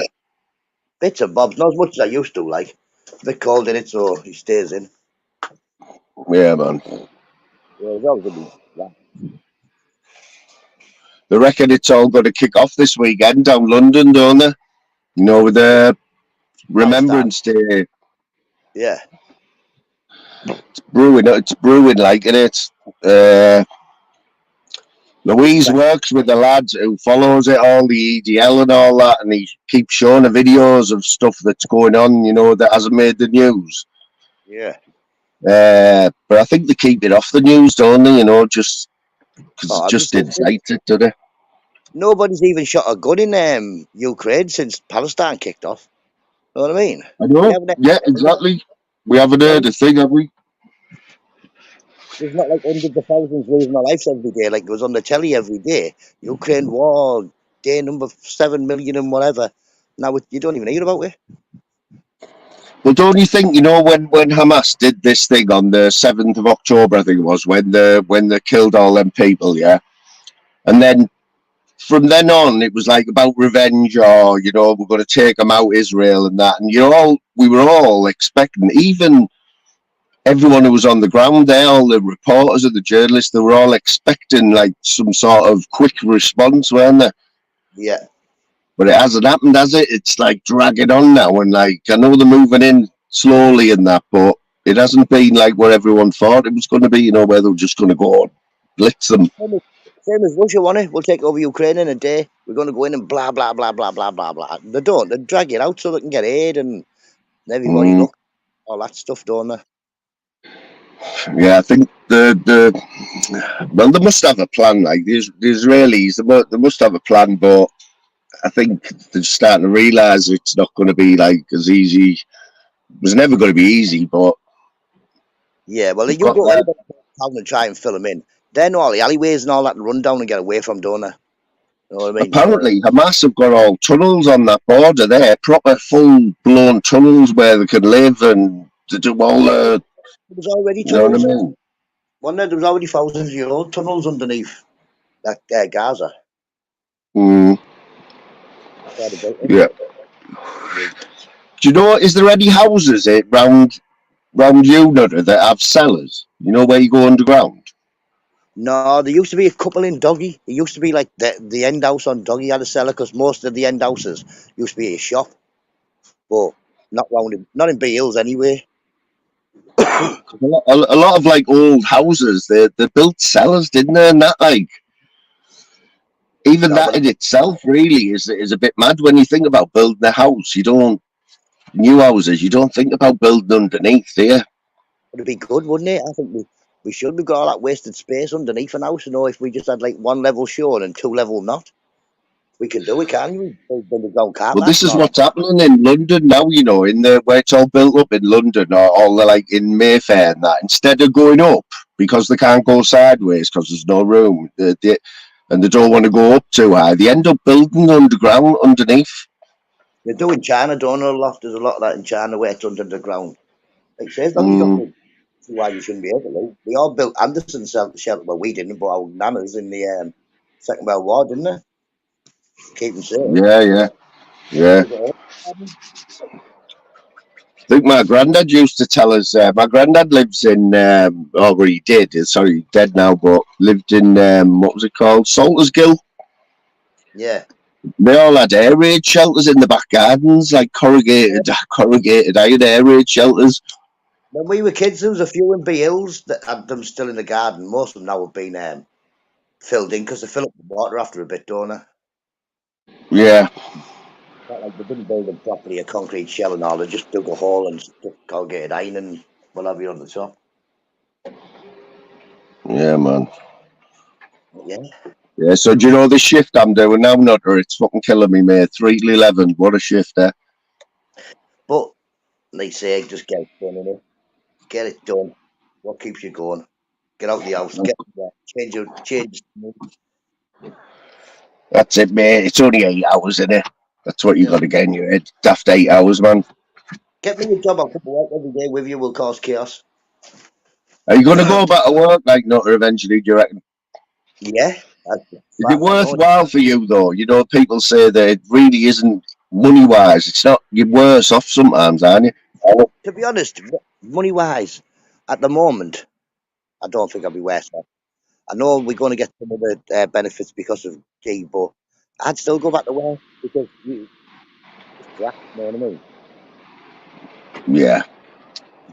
Bits and bobs, not as much as I used to, like. A bit cold in it, so he stays in. Yeah, man. Yeah, he's always going to be. Yeah. They reckon it's all going to kick off this weekend down London, don't they? With the Remembrance Day. Yeah. It's brewing, it. Louise works with the lads who follows it, all the EDL and all that, and he keeps showing the videos of stuff that's going on, that hasn't made the news. Yeah. But I think they keep it off the news, don't they? Just because it just incites it, do they? Nobody's even shot a gun in Ukraine since Palestine kicked off. Know what I mean? I know. Yeah, exactly. We haven't heard a thing, have we? There's not like hundreds of thousands losing their lives every day, like it was on the telly every day. Ukraine war, day number 7 million and whatever. Now you don't even hear about it. Well, don't you think, when Hamas did this thing on the 7th of October, I think it was, when they killed all them people, yeah? And then from then on, it was like about revenge or, we're going to take them out, Israel and that. And, we were all expecting, even everyone who was on the ground there, all the reporters and the journalists, they were all expecting some sort of quick response, weren't they? Yeah. But it hasn't happened, has it? It's dragging on now, and I know they're moving in slowly and that, but it hasn't been what everyone thought it was going to be. Where they were just going to go and blitz them. Same as Russia, want it? We'll take over Ukraine in a day. We're going to go in and blah blah blah blah blah blah blah. They don't. They drag it out so they can get aid and everybody look all that stuff, don't they? Yeah, I think well, they must have a plan. The Israelis, they must have a plan, but I think they're starting to realise it's not going to be as easy. It was never going to be easy, but yeah. Well, you go to town and try and fill them in. They know all the alleyways and all that to run down and get away from, don't they? You know what I mean? Apparently, Hamas have got all tunnels on that border there, proper full-blown tunnels where they can live and to do all the. There was already tunnels. You know what I mean? There was already thousands of year old tunnels underneath that Gaza. Yeah. Do you know? Is there any houses round you, Nutter, that have cellars? Where you go underground? No, there used to be a couple in Doggy. It used to be like the end house on Doggy had a cellar because most of the end houses used to be a shop, but not in B Hills anyway. a lot of old houses, they built cellars, didn't they? And that even that in itself really is a bit mad when you think about building a house. New houses, you don't think about building underneath, do you? It'd be good, wouldn't it? I think we should. We've got all that wasted space underneath an house. If we just had one level shown and 2 level not, we can do it, can't we? Well, this is what's happening in London now, where it's all built up in London, or all in Mayfair and that. Instead of going up, because they can't go sideways because there's no room, and they don't want to go up too high, they end up building underground underneath. They do in China, don't they? There's a lot of that in China where it's under the ground. Like I say, as long as you got the see why you shouldn't be able to. We all built Anderson shelter, well, we didn't, but our nanas in the Second World War, didn't they? Keep them safe. Yeah. I think my granddad used to tell us. My granddad lives in, well, he did. Sorry, dead now, but lived in what was it called, Saltersgill. Yeah. They all had air raid shelters in the back gardens, like corrugated iron air raid shelters. When we were kids, there was a few in B Hills that had them still in the garden. Most of them now have been filled in because they fill up the water after a bit, don't they? Yeah, Not like they didn't build them properly, a concrete shell and all. They just dug a hole and stuck corrugated iron and whatever on the top. yeah, man. Yeah. Yeah, so do you know the shift I'm doing now, Nutter? It's fucking killing me, mate. 3 to 11. What a shift, eh? But they say just get it done, innit? Get it done. What keeps you going? Get out the house, get change. That's it, mate. It's only 8 hours, isn't it? That's what you Yeah. got to get in your head. Daft 8 hours, man. Get me a job. I'll come to work every day with you. Will cause chaos. Are you going to go back to work like Nutter eventually, do you reckon? Yeah. That's Is it fact. I know. worthwhile for you, though? You know, people say that it really isn't money-wise. It's not. You're worse off sometimes, aren't you? To be honest, money wise, at the moment, I don't think I'll be worse off. I know we're going to get some of the benefits because of G, but I'd still go back to work because it's crap, you know what I mean? Yeah.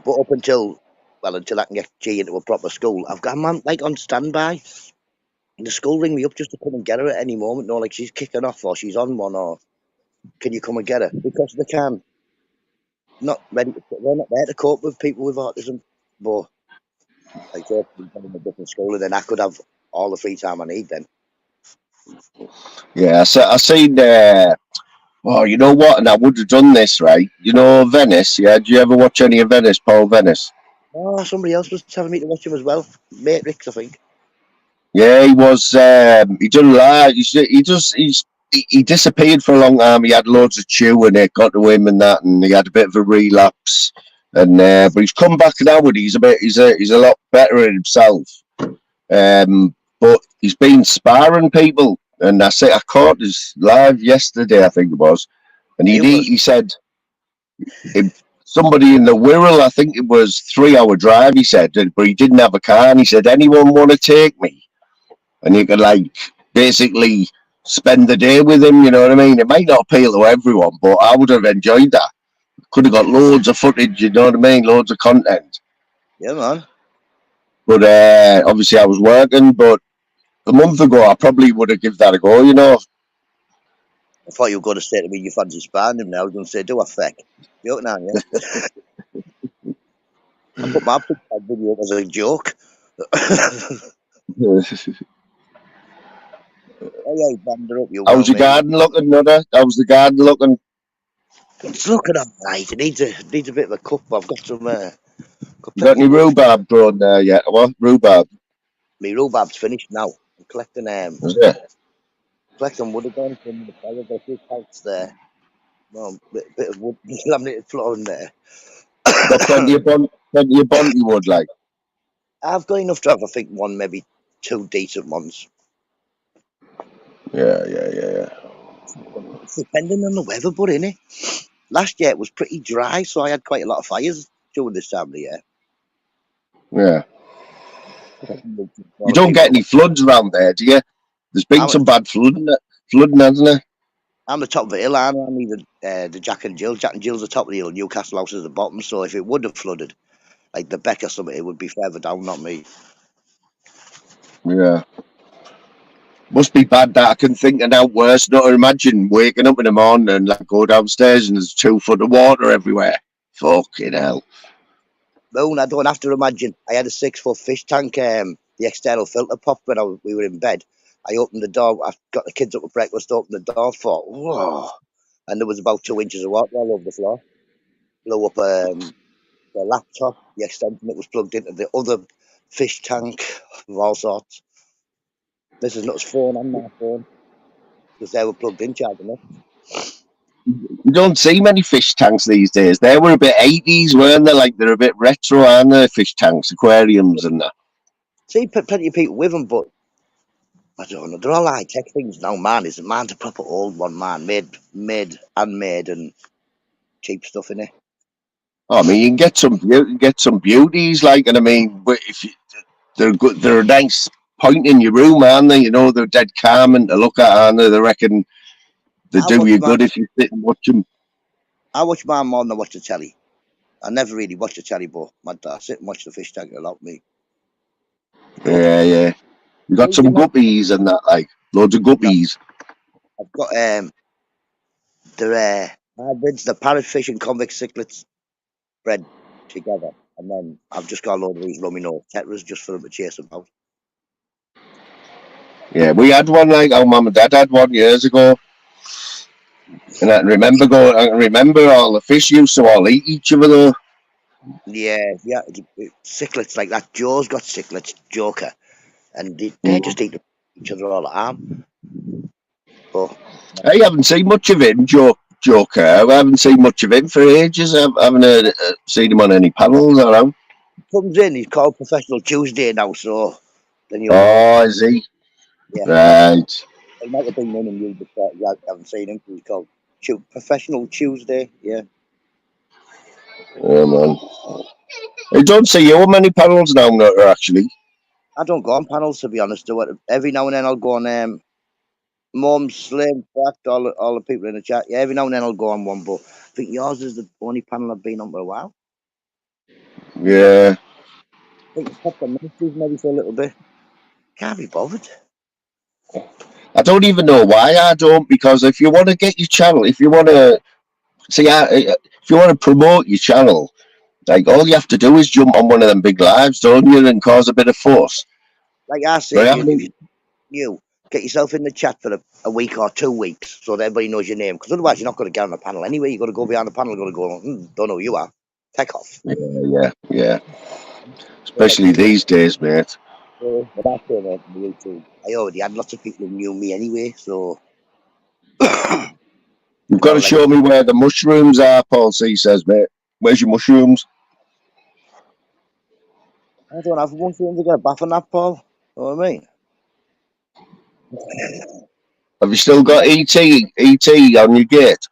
But until I can get G into a proper school, I'm like on standby. And the school ring me up just to come and get her at any moment. No, like she's kicking off or she's on one or can you come and get her? Because they can. Not ready. They're not there to cope with people with autism. But like they're in a different school, and then I could have all the free time I need. Then Yeah, so I seen. Oh, you know what? And I would have done this, right? You know, Venice. Yeah, do you ever watch any of Venice, Paul Venice? oh, somebody else was telling me to watch him as well, Matrix, I think. Yeah, he was. He done that. He disappeared for a long time. He had loads of chew and it got to him and that, and he had a bit of a relapse. And but he's come back now. And he's a lot better in himself. But he's been sparring people, and I caught his live yesterday, I think it was, and It was. he said somebody in the Wirral, I think it was 3 hour drive. He said, but he didn't have a car, and he said, anyone want to take me? And you could like basically spend the day with him. You know what I mean? It might not appeal to everyone, but I would have enjoyed that. Could have got loads of footage. You know what I mean? Loads of content. Yeah, man. But obviously I was working. But a month ago, I probably would have given that a go. You know? I thought you were going to say to me you fancy sparring him now. I was going to say, do a feck. Joking on you. I put my video up as a joke. Oh, yeah, bander up, you How's well, your mate. garden looking, Nudder? How's the garden looking? It's looking alright. It needs a bit of a cup. I've got some. Got You got plenty any of rubbish. rhubarb grown there yet? What rhubarb? My rhubarb's finished now. I'm Is it? collecting wood again from the fire. There's a few pipes there. No, bit of wood, laminated flooring there. Got plenty of Bonty wood, like. I've got enough to have, I think, one, maybe two decent ones. Yeah. It's depending on the weather, but innit? Last year it was pretty dry, so I had quite a lot of fires during this time of the year. Yeah. A You lot of don't get people. any floods around there, do you? There's been I'm some bad flooding, hasn't there? I'm the top of the hill, aren't I? I'm either the Jack and Jill. Jack and Jill's the top of the hill, Newcastle House is the bottom. So if it would have flooded, like the Beck or something, it would be further down, not me. Yeah. Must be bad that I can think of now worse. Not to imagine waking up in the morning and like go downstairs and there's 2 foot of water everywhere. Fucking hell. Moon, I don't have to imagine. I had a 6 foot fish tank, the external filter popped when we were in bed. I opened the door, I got the kids up for breakfast, opened the door, thought, whoa. And there was about 2 inches of water all over the floor. Blew up the laptop, the extension that was plugged into the other fish tank of all sorts. Mrs. Nutt's phone and my phone, because they were plugged in charging it. You don't see many fish tanks these days. They were a bit 80s, weren't they? Like they're a bit retro, aren't they? Fish tanks, aquariums, and that. See, plenty of people with them, but I don't know. They're all high tech things now. Mine's a proper old one, man. Handmade, and cheap stuff in it. Oh, I mean, you can get some beauties, like, and I mean, but if you, they're good, they're a nice point in your room, aren't they? You know, they're dead calming to look at, aren't they? They reckon they I do watch you mine. good if you sit and watch them. I watch mine more than I watch the telly. I never really watch the telly, but my dad sit and watch the fish tank a lot. Me. Yeah, yeah. You got some guppies and that, like loads of guppies. I've got the hybrids, the parrotfish and convict cichlids bred together, and then I've just got a load of these rummy nose tetras just for them to chase about. Yeah, we had one like our mum and dad had one years ago, and I can remember all the fish used to all eat each other though. Yeah, cichlids like that. Joe's got cichlids, Joker, and they Mm. just eat each other all the time. But I haven't seen much of him, Joker. I haven't seen much of him for ages. I haven't seen him on any panels around. comes in, he's called Professional Tuesday now, so then you'll know. Oh, is he? Yeah, Right. he might have been in and you just haven't seen him because he's called Professional Tuesday. Yeah, Yeah, man. I don't see you on many panels now, actually. I don't go on panels to be honest. Every now and then I'll go on Mum, Slim, Fact, all the people in the chat. Yeah, every now and then I'll go on one, but I think yours is the only panel I've been on for a while. Yeah. I think Pop the Ministries maybe for a little bit. Can't be bothered. I don't even know why I don't, because if you want to get your channel, if you want to see, if you want to promote your channel, like all you have to do is jump on one of them big lives, don't you, and cause a bit of fuss. Like I say, But I if haven't. you get yourself in the chat for a week or 2 weeks so that everybody knows your name, because otherwise you're not going to get on the panel anyway. You've got to go behind the panel, you've got to go, don't know who you are. Take off. Yeah. So like Especially these days, mate. but I came on YouTube. I already had lots of people who knew me anyway, so You've you got know, to like show me where the mushrooms are, Paul C says, mate. Where's your mushrooms? I don't have one thing to get a bath on that, Paul. You know what I mean? Have you still got ET on your gate?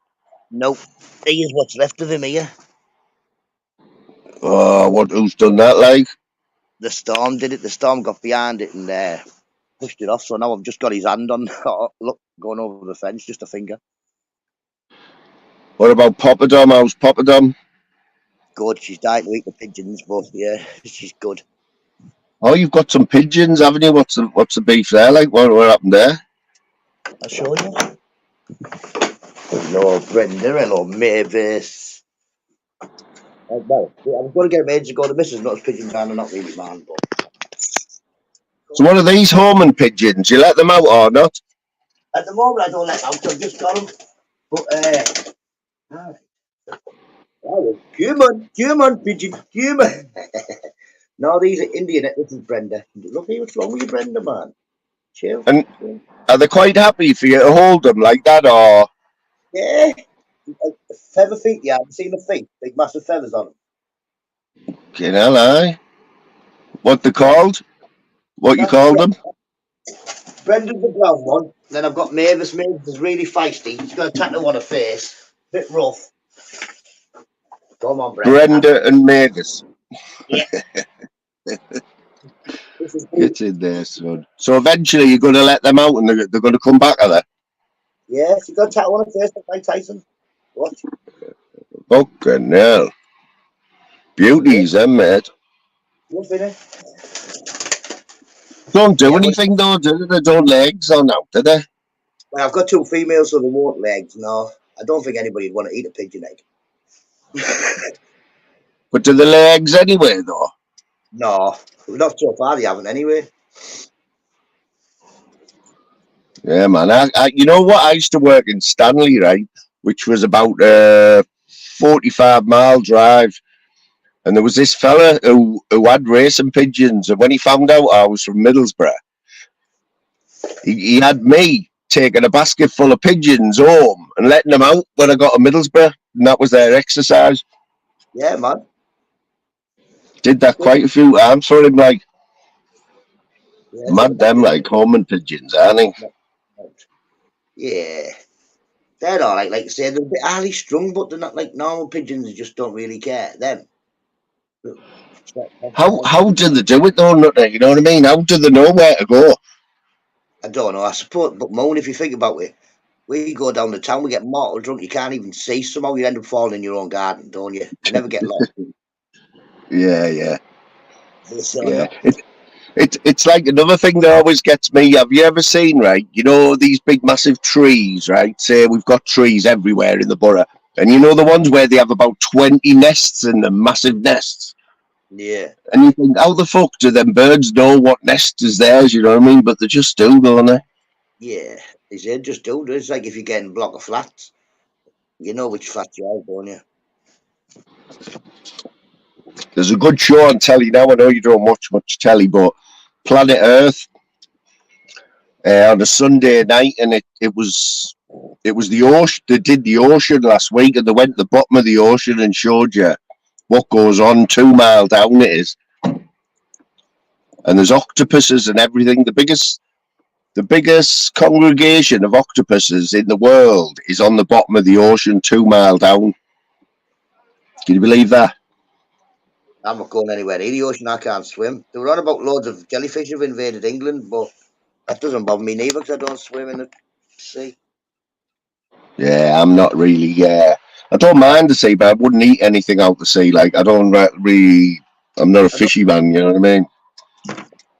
Nope. Here's what's left of him here. Oh, who's done that, like? The storm did it. The storm got behind it and pushed it off. So now I've just got his hand on. Look, going over the fence, just a finger. What about Poppadom? How's Poppadom? Good. She's died to eat the pigeons, but yeah, she's good. Oh, you've got some pigeons, haven't you? What's the beef there? Like, what happened there? I'll show you. Hello, Brenda. Hello, Mavis. Well, I was going to get him ages ago. The missus not as pigeons down, not really, man. But So what are these homing pigeons? You let them out or not? at the moment, I don't let out. I've just got them. But human pigeon, human. No, these are Indian. This is Brenda. Look, what's wrong with you, Brenda, man? Chill. And Chill. are they quite happy for you to hold them like that, or? Yeah. Feather feet, yeah. I've seen the feet. Big massive feathers on them. You know, aye. What they called? What you That's called them? Brenda's the brown one. Then I've got Mavis. Mavis is really feisty. She's got a tattoo on her face. Bit rough. Come on, Brenda. Brenda and Mavis. Yeah. This is Get in there, son. So eventually you're going to let them out and they're going to come back, are they? yeah, she got a tattoo on her face like Mike Tyson. What? Fucking hell. Beauties, them, mate. What's in it? Don't do Yeah, anything, though, do they? They don't lay eggs on out, do they? well, I've got 2 females, so they won't lay eggs. No, I don't think anybody would want to eat a pigeon egg. But do they lay eggs anyway, though? No, not so far. They haven't anyway. Yeah, man. You know what? I used to work in Stanley, right? Which was about 45-mile drive. And there was this fella who had racing pigeons. And when he found out I was from Middlesbrough, he had me taking a basket full of pigeons home and letting them out when I got to Middlesbrough, and that was their exercise. Yeah, man. Did that quite a few times for him, like Yeah, so the mad them, like homing pigeons, aren't they? yeah. They're all like I say, they're a bit highly strung, but they're not like normal pigeons who just don't really care. Them. How do they do it though? You know what I mean? How do they know where to go? I don't know, I suppose, but Moan, if you think about it, we go down the town, we get mortal drunk, you can't even see. Somehow you end up falling in your own garden, don't you? You never get lost. Yeah. So, Yeah. It's like another thing that always gets me. Have you ever seen, right? You know, these big massive trees, right? Say we've got trees everywhere in the borough. And you know the ones where they have about 20 nests in them, massive nests. yeah. And you think, how the fuck do them birds know what nest is theirs, you know what I mean? But they just do, don't they? Yeah. They said just do it. It's like if you're getting a block of flats, you know which flat you are, don't you? There's a good show on telly now. I know you don't watch much telly, but Planet Earth on a Sunday night, and it was the ocean. They did the ocean last week, and they went to the bottom of the ocean and showed you what goes on 2 mile down it is, and there's octopuses and everything. The biggest congregation of octopuses in the world is on the bottom of the ocean, 2 mile down. Can you believe that? I'm not going anywhere near the ocean. I can't swim. They were on about loads of jellyfish have invaded England, but that doesn't bother me neither because I don't swim in the sea. Yeah, I'm not really. I don't mind the sea, but I wouldn't eat anything out the sea. Like I don't really. I'm not a I don't. fishy man. You know what I mean?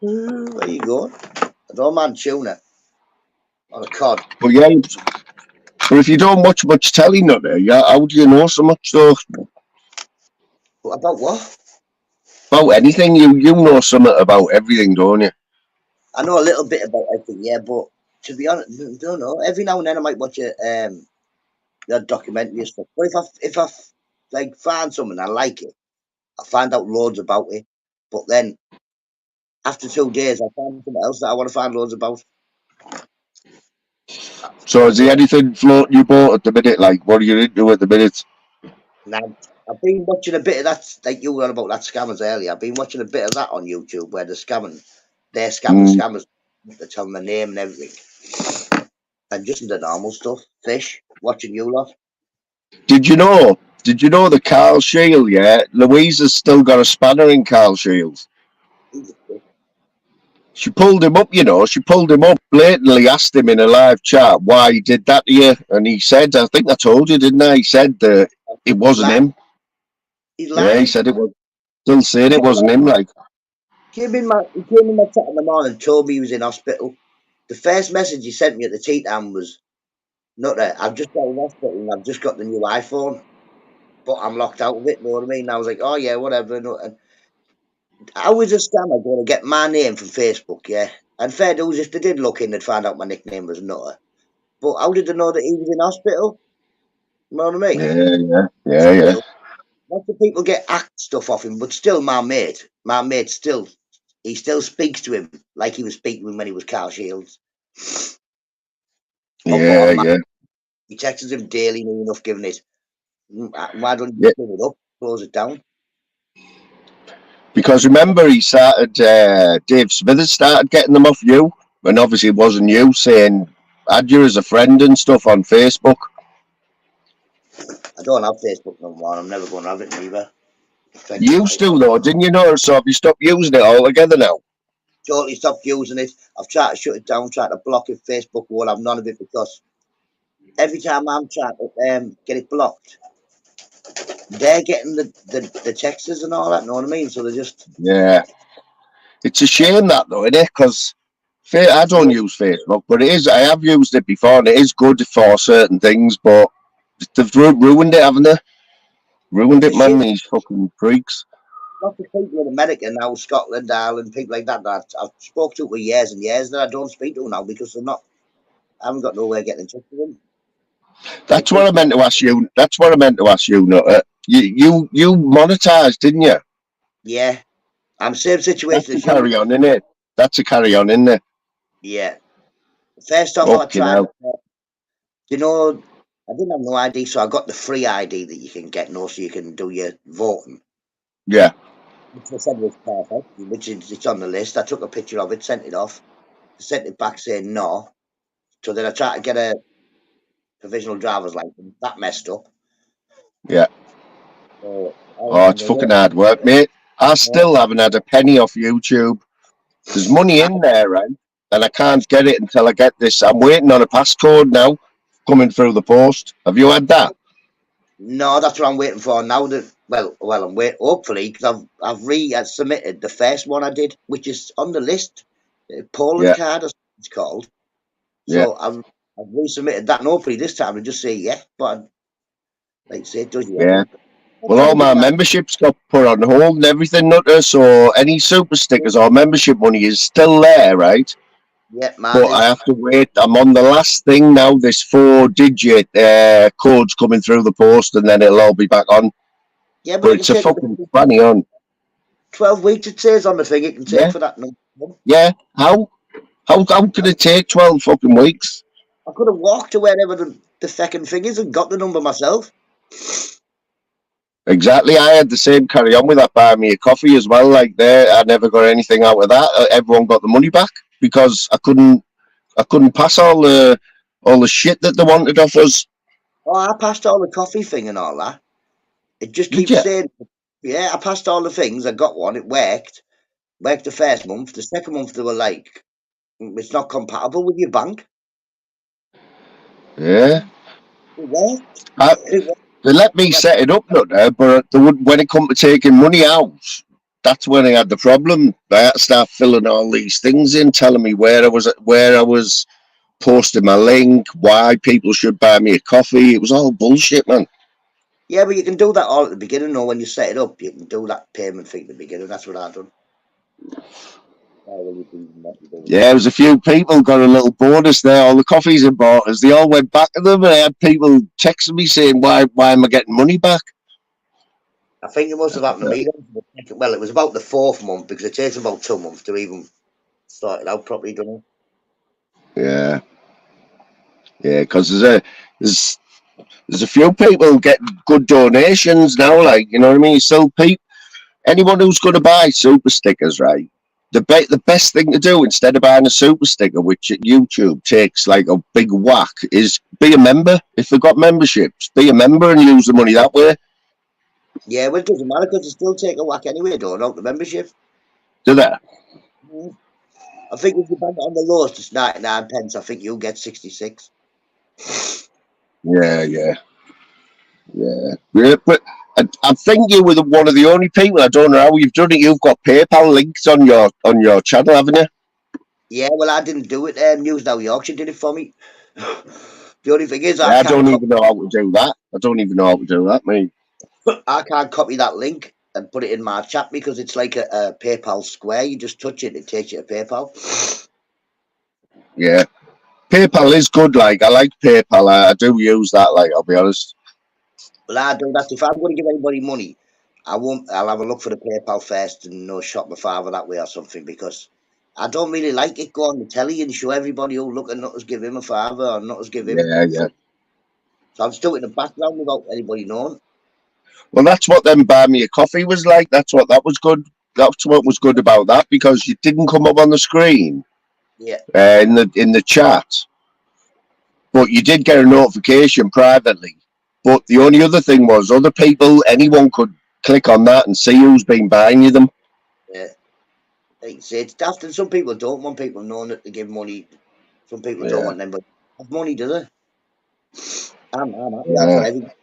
Where you going? I don't mind tuna on a cod. But yeah, but if you don't watch much telly, not there, yeah, how do you know so much though But about what? about anything? You know something about everything, don't you? I know a little bit about everything, yeah, but to be honest, I don't know. Every now and then I might watch a documentary or stuff. But if I like find something I like it, I find out loads about it. But then after 2 days, I find something else that I want to find loads about. So is there anything floating your boat at the minute? Like what are you into at the minute? Now I've been watching a bit of that, like you were on about that scammers earlier. I've been watching a bit of that on YouTube where they're scamming Mm. scammers. They're telling their name and everything, and just the normal stuff. Fish, watching you lot. Did you know? Did you know the Carl Shield? Yeah, Louisa's still got a spanner in Carl Shields. She pulled him up, you know. She pulled him up, blatantly asked him in a live chat why he did that to you. And he said, I think I told you, didn't I? He said that it wasn't him. He's Yeah, he lying. said it was. Still saying it wasn't him, like. He came in my chat in the morning and told me he was in hospital. The first message he sent me at the tea time was, "Nutter, I've just got in hospital and I've just got the new iPhone, but I'm locked out of it." You know what I mean? And I was like, "Oh yeah, whatever." And how is a scammer going to get my name from Facebook? Yeah, and fair dues, if they did look in, they'd find out my nickname was Nutter. But how did they know that he was in hospital? You know what I mean? Yeah. Still, lots of people get act stuff off him, but still, my mate still, he still speaks to him like he was speaking to him when he was Carl Shields. Yeah. He texts him daily, near enough giving it. Why don't you Yeah. pull it up, close it down? Because remember, he started, Dave Smithers started getting them off you. And obviously, it wasn't you saying, add you as a friend and stuff on Facebook. I don't have Facebook no more. I'm never going to have it neither. You used to, though, didn't you know? So have you stopped using it altogether now? Totally stopped using it. I've tried to shut it down, tried to block it. Facebook won't have none of it because every time I'm trying to get it blocked, they're getting the texts and all that. Know what I mean? So they're just Yeah. It's a shame that, though, isn't it? Because I don't use Facebook, but it is. I have used it before, and it is good for certain things, but they've ruined it, haven't they? Ruined it's it, a man, shame. these fucking freaks. Lots of people in America now, Scotland, Ireland, people like that I've spoke to for years and years that I don't speak to now because they're not. I haven't got no way of getting in touch with them. That's what I meant to ask you. That's what I meant to ask you. Nutter. You monetized, didn't you? Yeah, I'm same That's situation a as you. carry on, isn't it? That's a carry on, isn't it? Yeah, First off, I Fucking tried. hell. You know, I didn't have no ID, so I got the free ID that you can get now, so you can do your voting. Yeah. Which they said was perfect, which is it's on the list. I took a picture of it, sent it off, sent it back saying no. So then I tried to get a provisional driver's license. That messed up. Yeah. So Oh, it's fucking hard work, mate. I still haven't had a penny off YouTube. There's money in there, right? And I can't get it until I get this. I'm waiting on a passcode now coming through the post. Have you had that? No, that's what I'm waiting for now. That I'm waiting. Hopefully, because I've submitted the first one I did, which is on the list, Poland Yeah. card, as it's called. Yeah. So I've resubmitted that, and hopefully this time I just say yeah. But like I say, it does Yeah. What Well, time all is it my now? memberships got put on hold and everything, nutter. So any super stickers or membership money is still there, right? Yeah, man But I is. have to wait. I'm on the last thing now. This 4-digit code's coming through the post, and then it'll all be back on. Yeah, but But it can it's a take fucking funny on. 12 weeks. It says on the thing it can take Yeah. for that. No, Yeah. How could it take 12 fucking weeks? I could have walked to wherever the second thing is and got the number myself. Exactly. I had the same carry on with that buy me a coffee as well. Like there, I never got anything out of that. Everyone got the money back because I couldn't pass all the shit that they wanted off us. Oh, I passed all the coffee thing and all that. It just Did keeps you? saying, yeah, I passed all the things. I got one. It worked. Worked the first month. The second month, they were like, it's not compatible with your bank. Yeah. It worked. I, It worked. they let me set it up, nutter, but they would, when it come to taking money out, that's when I had the problem. I had to start filling all these things in, telling me where I was posting my link, why people should buy me a coffee. It was all bullshit, man. Yeah, but you can do that all at the beginning, or when you set it up, you can do that payment thing at the beginning. That's what I've done. Yeah, there was a few people got a little bonus there. All the coffees and bought they all went back to them, and I had people texting me saying, "Why am I getting money back?" I think it must have happened to me. Well, it was about the fourth month because it takes about 2 months to even start it out properly, doesn't it? Yeah, yeah, because there's a few people getting good donations now. Like, you know what I mean? So anyone who's going to buy super stickers, right? The best thing to do instead of buying a super sticker, which at YouTube takes like a big whack, is be a member. If they've got memberships, be a member and use the money that way. Yeah, well, it doesn't matter because they still take a whack anyway, don't out the membership. Do that? I think if you bank it on the lowest, it's 99 pence. I think you'll get 66. Yeah, yeah, yeah. But I think you were one of the only people. I don't know how you've done it. You've got PayPal links on your channel, haven't you? Yeah, well, I didn't do it. News Now Yorkshire did it for me. The only thing is, Yeah, I don't even know how to do that. I don't even know how to do that, mate. I can't copy that link and put it in my chat because it's like a PayPal square. You just touch it, it takes you to PayPal. Yeah, PayPal is good. Like, I like PayPal. I do use that. Like, I'll be honest. Well, I do that. If I'm going to give anybody money, I won't. I'll have a look for the PayPal first and shop my father that way or something because I don't really like it. Go on the telly and show everybody, oh look, and not us give him a father or not us give him. Yeah, yeah. So I'm still in the background without anybody knowing. Well, that's what them buy me a coffee was like. That was good. That's what was good about that because you didn't come up on the screen Yeah. in the chat, but you did get a notification privately. But the only other thing was other people, anyone could click on that and see who's been buying you them. Yeah. Like you say, it's daft, and some people don't want people knowing that they give money. Some people don't want them, but have money, do they? I'm happy. That's Yeah. what everybody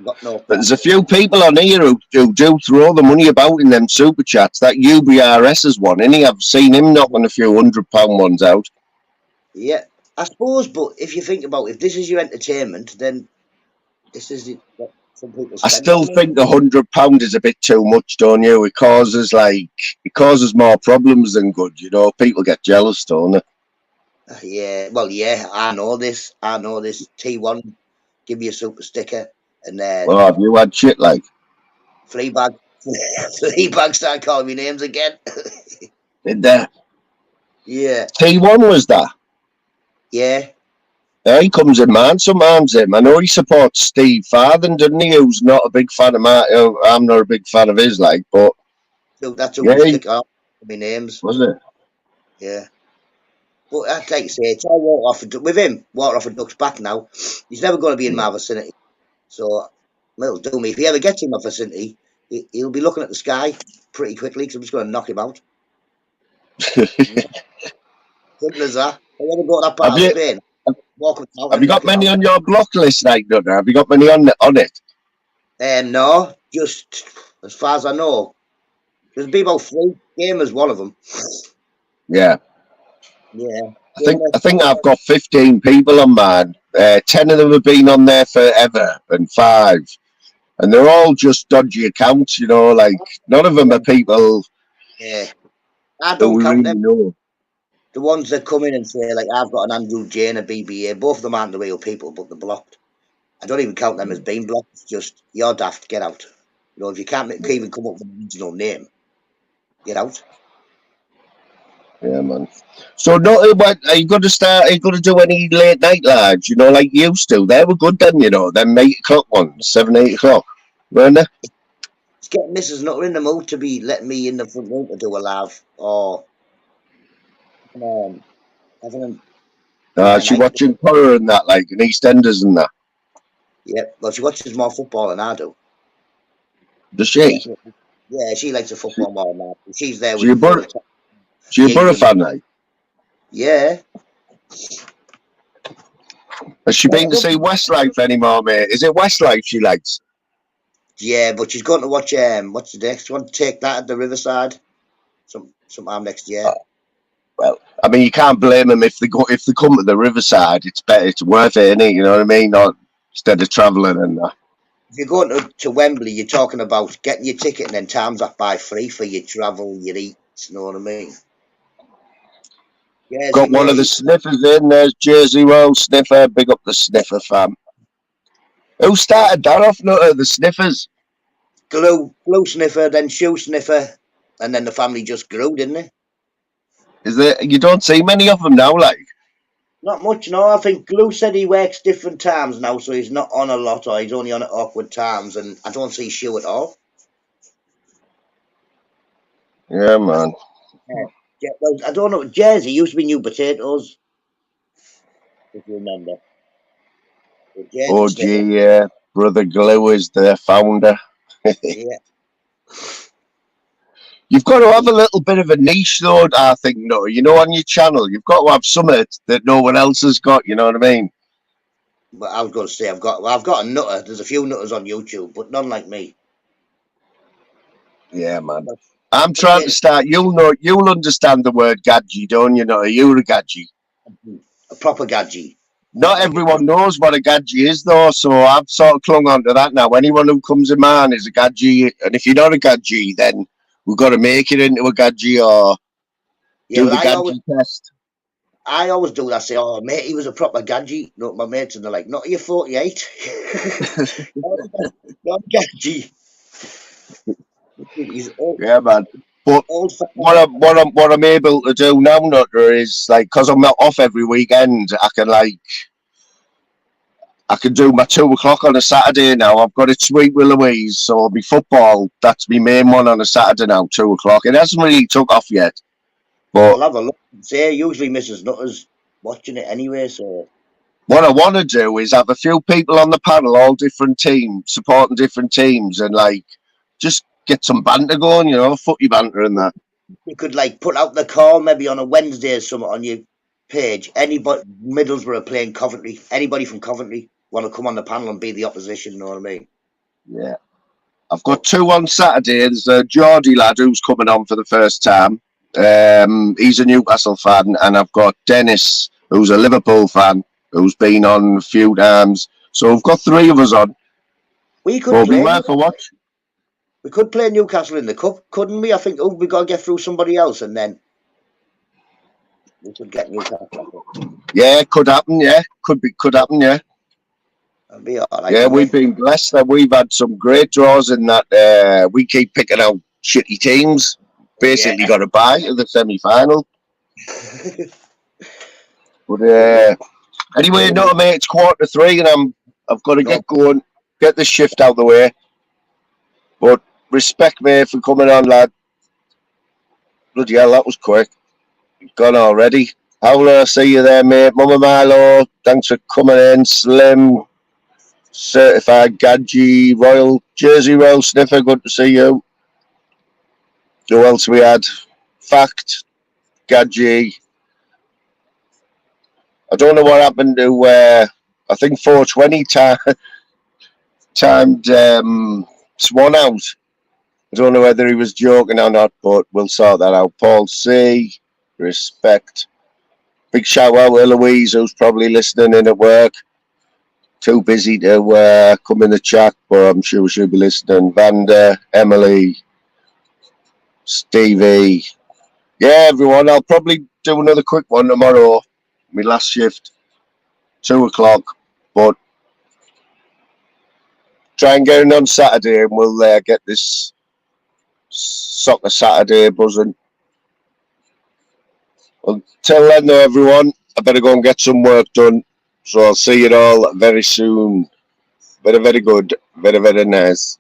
got no But problem. there's a few people on here who do throw the money about in them super chats. That UBRS is one, and I've seen him knocking a few £100 ones out. Yeah, I suppose, but if you think about if this is your entertainment, then this is it. What some people I spend still on it. think £100 is a bit too much, don't you? It causes more problems than good. You know, people get jealous, don't they? Yeah, well, yeah, I know this. I know this. T1, give me a super sticker, and Well, have you had shit like? Fleabag, Fleabag start calling me names again. Did that? Yeah, T1 was that? Yeah. He comes in, man. Sometimes him. I know he supports Steve Farthing, doesn't he? Who's not a big fan of I'm not a big fan of his, like, but So that's who yeah, was kicking off my names. was it? Yeah. But I'd like to say, it's all with him, Water off a duck's back now. He's never going to be in my vicinity. So, it'll do me. If he ever gets in my vicinity, he'll be looking at the sky pretty quickly because I'm just going to knock him out. Simple as that. If I ever go to that part have of you Spain, walk with out have and you knock got him many out. on your block list, like, Nutter? Have you got many on it? No, just as far as I know, there's be about 3. Gamers, one of them. Yeah. Yeah. I think I've got 15 people on mine. 10 of them have been on there forever, and 5, and they're all just dodgy accounts. You know, like none of them are people Yeah. I who don't we count really them. know. The ones that come in and say, like, I've got an Andrew J and a BBA, both of them aren't the real people, but they're blocked. I don't even count them as being blocked. It's just, you're daft, get out. You know, if you can't even come up with an original name, get out. Yeah, man. So, what are you going to start? Are you going to do any late night lives? You know, like you used to. They were good then. You know, them 8 o'clock ones, 7, 8 o'clock, weren't they? It's getting Mrs. Nutter in the mood to be letting me in the front room to do a live or having a She night. watching horror and that, like, and EastEnders and that. Yeah, well, she watches more football than I do. Does she? Definitely. Yeah, she likes the football more than I do. She's there She with a full Borough, attention. she a She ain't Borough doing. fan, like. Yeah. Has she been to see Westlife anymore, mate? Is it Westlife she likes? Yeah, but she's going to watch what's the next one? Take That at the Riverside. Sometime next year. Well, I mean, you can't blame them if they come to the Riverside. It's better, it's worth it, innit? You know what I mean? Not instead of travelling and that. If you're going to Wembley, you're talking about getting your ticket and then times that by 3 for your travel, your eats. You know what I mean? Jersey, Got one of the mate. sniffers in. There's Jersey Roll Sniffer. Big up the Sniffer fam. Who started that off? Not the Sniffers. Glue sniffer, then shoe sniffer, and then the family just grew, didn't it? Is there? You don't see many of them now, like. Not much, no. I think Glue said he works different times now, so he's not on a lot, or he's only on at awkward times, and I don't see Shoe at all. Yeah, man. Yeah, well, I don't know. Jersey used to be New Potatoes, if you remember. Jersey Oh, Sniffer. gee, yeah. Brother Glue is the founder. Yeah. You've got to have a little bit of a niche, though, I think, no. You know, on your channel, you've got to have something that no one else has got, you know what I mean? But I was going to say I've got a nutter. There's a few nutters on YouTube, but none like me. Yeah, man. But I'm trying to start. You'll understand the word gadgie, don't you? Know you're a gadgie. a proper gadgie. Not everyone knows what a gadgie is, though. So I've sort of clung on to that now. Anyone who comes in man is a gadgie, and if you're not a gadgie, then we've got to make it into a gadgie or do the gadgie test. I always do that. I say, "Oh, mate, he was a proper gadgie." No, my mates, and they're like, "Not you're 48. not a gadgie." He's old. Yeah, man. But Old. what I'm able to do now, Nutter, is like because I'm not off every weekend, I can do my 2 o'clock on a Saturday now. I've got it sweet with Louise, so it'll be football. That's my main one on a Saturday now, 2 o'clock. It hasn't really took off yet, but I'll have a look. Say, usually Mrs. Nutter's watching it anyway, so. what I want to do is have a few people on the panel, all different teams, supporting different teams, and like just get some banter going, you know, footy banter and that. You could like put out the call maybe on a Wednesday or something on your page. Anybody, Middlesbrough playing Coventry, anybody from Coventry want to come on the panel and be the opposition, you know what I mean? Yeah. I've got 2 on Saturday. There's a Geordie lad who's coming on for the first time. He's a Newcastle fan, and I've got Dennis, who's a Liverpool fan, who's been on a few times. So we've got 3 of us on. We could It'll be play. worth a watch. We could play Newcastle in the cup, couldn't we? I think we got to get through somebody else, and then we could get Newcastle. Yeah, could happen. Yeah, could happen. Yeah. That'd be all right. Yeah, we've been blessed that we've had some great draws in that. We keep picking out shitty teams. Basically, got a bye to the semi-final. But anyway, no, mate, it's 2:45 and I've got to get going, get this shift out the way. But respect, mate, for coming on, lad. Bloody hell, that was quick. Gone already. Howler, see you there, mate. Mama Marlow, thanks for coming in. Slim, certified Gadgie, Royal Jersey Royal Sniffer, good to see you. Who else we had? Fact, Gadgie. I don't know what happened to I think 420 timed Swan out. I don't know whether he was joking or not, but we'll sort that out. Paul C, respect. Big shout out to Eloise, who's probably listening in at work. Too busy to come in the chat, but I'm sure she'll be listening. Vanda, Emily, Stevie. Yeah, everyone, I'll probably do another quick one tomorrow. My last shift, 2 o'clock. But try and get in on Saturday and we'll get this Soccer Saturday buzzing. Until then, though, everyone, I better go and get some work done. So I'll see you all very soon. Very, very good. Very, very nice.